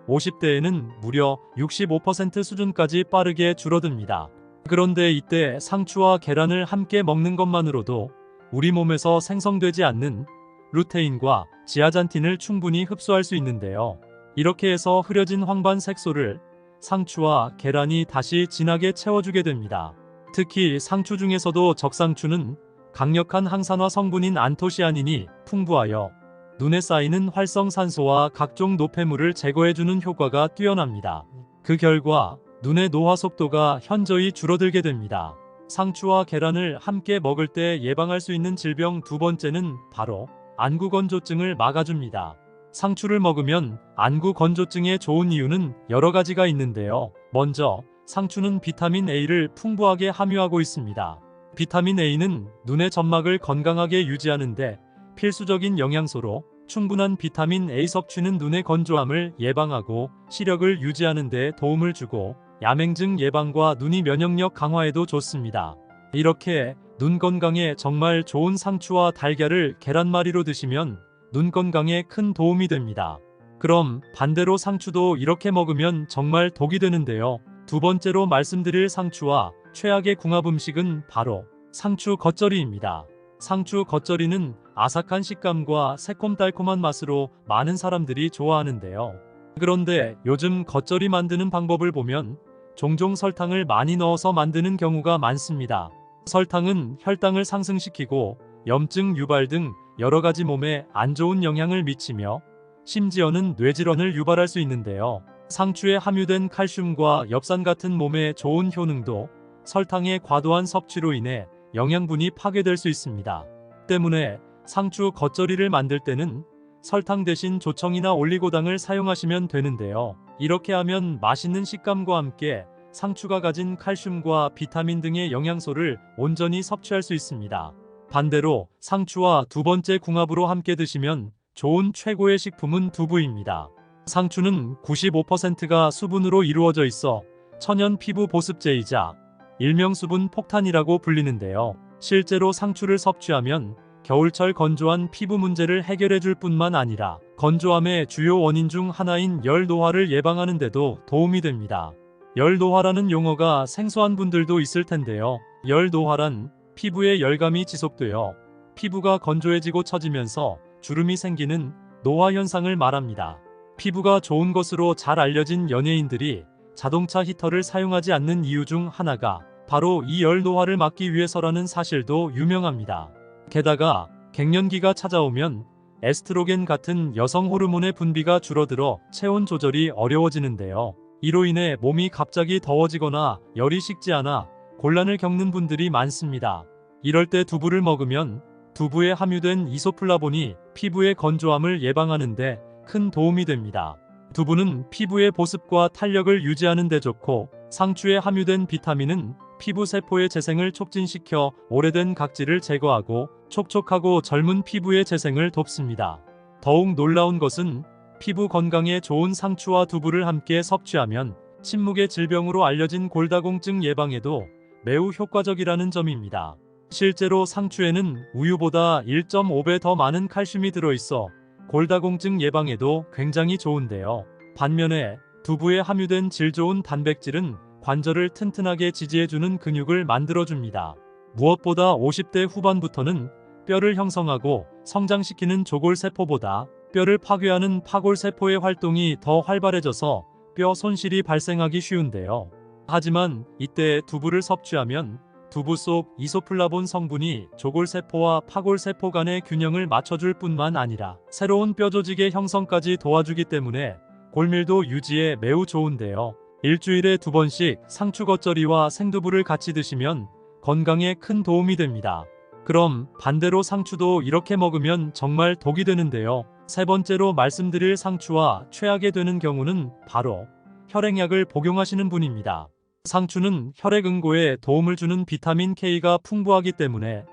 50대에는 무려 65% 수준까지 빠르게 줄어듭니다. 그런데 이때 상추와 계란을 함께 먹는 것만으로도 우리 몸에서 생성되지 않는 루테인과 지아잔틴을 충분히 흡수할 수 있는데요. 이렇게 해서 흐려진 황반 색소를 상추와 계란이 다시 진하게 채워주게 됩니다. 특히 상추 중에서도 적상추는 강력한 항산화 성분인 안토시아닌이 풍부하여 눈에 쌓이는 활성산소와 각종 노폐물을 제거해주는 효과가 뛰어납니다. 그 결과 눈의 노화 속도가 현저히 줄어들게 됩니다. 상추와 계란을 함께 먹을 때 예방할 수 있는 질병 두 번째는 바로 안구건조증을 막아줍니다. 상추를 먹으면 안구건조증에 좋은 이유는 여러 가지가 있는데요. 먼저 상추는 비타민 A를 풍부하게 함유하고 있습니다. 비타민 A는 눈의 점막을 건강하게 유지하는데 필수적인 영양소로 충분한 비타민 A 섭취는 눈의 건조함을 예방하고 시력을 유지하는 데 도움을 주고 야맹증 예방과 눈이 면역력 강화에도 좋습니다. 이렇게 눈 건강에 정말 좋은 상추와 달걀을 계란말이로 드시면 눈 건강에 큰 도움이 됩니다. 그럼 반대로 상추도 이렇게 먹으면 정말 독이 되는데요. 두 번째로 말씀드릴 상추와 최악의 궁합 음식은 바로 상추 겉절이입니다. 상추 겉절이는 아삭한 식감과 새콤달콤한 맛으로 많은 사람들이 좋아하는데요. 그런데 요즘 겉절이 만드는 방법을 보면 종종 설탕을 많이 넣어서 만드는 경우가 많습니다. 설탕은 혈당을 상승시키고 염증 유발 등 여러 가지 몸에 안 좋은 영향을 미치며 심지어는 뇌질환을 유발할 수 있는데요. 상추에 함유된 칼슘과 엽산 같은 몸에 좋은 효능도 설탕의 과도한 섭취로 인해 영양분이 파괴될 수 있습니다. 때문에 상추 겉절이를 만들 때는 설탕 대신 조청이나 올리고당을 사용하시면 되는데요. 이렇게 하면 맛있는 식감과 함께 상추가 가진 칼슘과 비타민 등의 영양소를 온전히 섭취할 수 있습니다. 반대로 상추와 두 번째 궁합으로 함께 드시면 좋은 최고의 식품은 두부입니다. 상추는 95%가 수분으로 이루어져 있어 천연 피부 보습제이자 일명 수분 폭탄이라고 불리는데요. 실제로 상추를 섭취하면 겨울철 건조한 피부 문제를 해결해 줄 뿐만 아니라 건조함의 주요 원인 중 하나인 열 노화를 예방하는 데도 도움이 됩니다. 열 노화라는 용어가 생소한 분들도 있을 텐데요. 열 노화란 피부에 열감이 지속되어 피부가 건조해지고 처지면서 주름이 생기는 노화 현상을 말합니다. 피부가 좋은 것으로 잘 알려진 연예인들이 자동차 히터를 사용하지 않는 이유 중 하나가 바로 이 열 노화를 막기 위해서라는 사실도 유명합니다. 게다가 갱년기가 찾아오면 에스트로겐 같은 여성 호르몬의 분비가 줄어들어 체온 조절이 어려워지는데요. 이로 인해 몸이 갑자기 더워지거나 열이 식지 않아 곤란을 겪는 분들이 많습니다. 이럴 때 두부를 먹으면 두부에 함유된 이소플라본이 피부의 건조함을 예방하는 데 큰 도움이 됩니다. 두부는 피부의 보습과 탄력을 유지하는 데 좋고, 상추에 함유된 비타민은 피부 세포의 재생을 촉진시켜 오래된 각질을 제거하고 촉촉하고 젊은 피부의 재생을 돕습니다. 더욱 놀라운 것은 피부 건강에 좋은 상추와 두부를 함께 섭취하면 침묵의 질병으로 알려진 골다공증 예방에도 매우 효과적이라는 점입니다. 실제로 상추에는 우유보다 1.5배 더 많은 칼슘이 들어있어 골다공증 예방에도 굉장히 좋은데요. 반면에 두부에 함유된 질 좋은 단백질은 관절을 튼튼하게 지지해주는 근육을 만들어줍니다. 무엇보다 50대 후반부터는 뼈를 형성하고 성장시키는 조골세포보다 뼈를 파괴하는 파골세포의 활동이 더 활발해져서 뼈 손실이 발생하기 쉬운데요. 하지만 이때 두부를 섭취하면 두부 속 이소플라본 성분이 조골세포와 파골세포 간의 균형을 맞춰줄 뿐만 아니라 새로운 뼈 조직의 형성까지 도와주기 때문에 골밀도 유지에 매우 좋은데요. 일주일에 2번씩 상추 겉절이와 생두부를 같이 드시면 건강에 큰 도움이 됩니다. 그럼 반대로 상추도 이렇게 먹으면 정말 독이 되는데요. 세 번째로 말씀드릴 상추와 최악이 되는 경우는 바로 혈액약을 복용하시는 분입니다. 상추는 혈액 응고에 도움을 주는 비타민 K가 풍부하기 때문에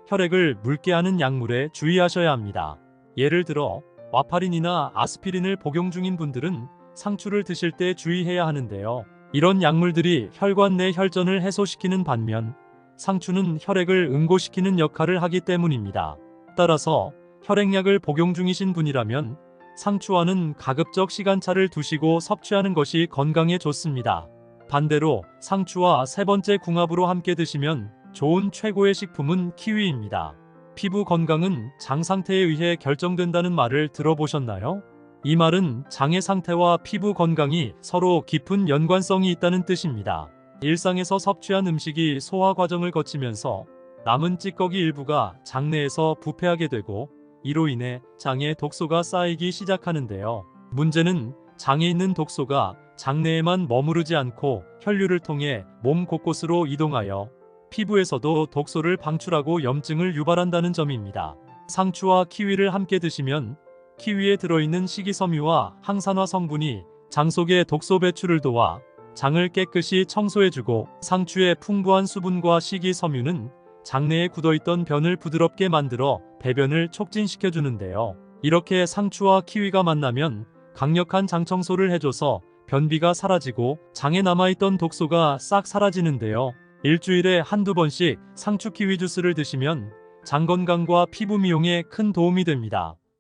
혈액을 묽게 하는 약물에 주의하셔야 합니다. 예를 들어 와파린이나 아스피린을 복용 중인 분들은 상추를 드실 때 주의해야 하는데요. 이런 약물들이 혈관 내 혈전을 해소시키는 반면 상추는 혈액을 응고시키는 역할을 하기 때문입니다. 따라서 혈액약을 복용 중이신 분이라면 상추와는 가급적 시간차를 두시고 섭취하는 것이 건강에 좋습니다. 반대로 상추와 세 번째 궁합으로 함께 드시면 좋은 최고의 식품은 키위입니다. 피부 건강은 장 상태에 의해 결정된다는 말을 들어보셨나요? 이 말은 장의 상태와 피부 건강이 서로 깊은 연관성이 있다는 뜻입니다. 일상에서 섭취한 음식이 소화 과정을 거치면서 남은 찌꺼기 일부가 장내에서 부패하게 되고, 이로 인해 장에 독소가 쌓이기 시작하는데요. 문제는 장에 있는 독소가 장내에만 머무르지 않고 혈류를 통해 몸 곳곳으로 이동하여 피부에서도 독소를 방출하고 염증을 유발한다는 점입니다. 상추와 키위를 함께 드시면 키위에 들어있는 식이섬유와 항산화 성분이 장 속의 독소 배출을 도와 장을 깨끗이 청소해주고, 상추의 풍부한 수분과 식이섬유는 장내에 굳어있던 변을 부드럽게 만들어 배변을 촉진시켜주는데요. 이렇게 상추와 키위가 만나면 강력한 장 청소를 해줘서 변비가 사라지고 장에 남아있던 독소가 싹 사라지는데요. 일주일에 한두 번씩 상추 키위 주스를 드시면 장 건강과 피부 미용에 큰 도움이 됩니다.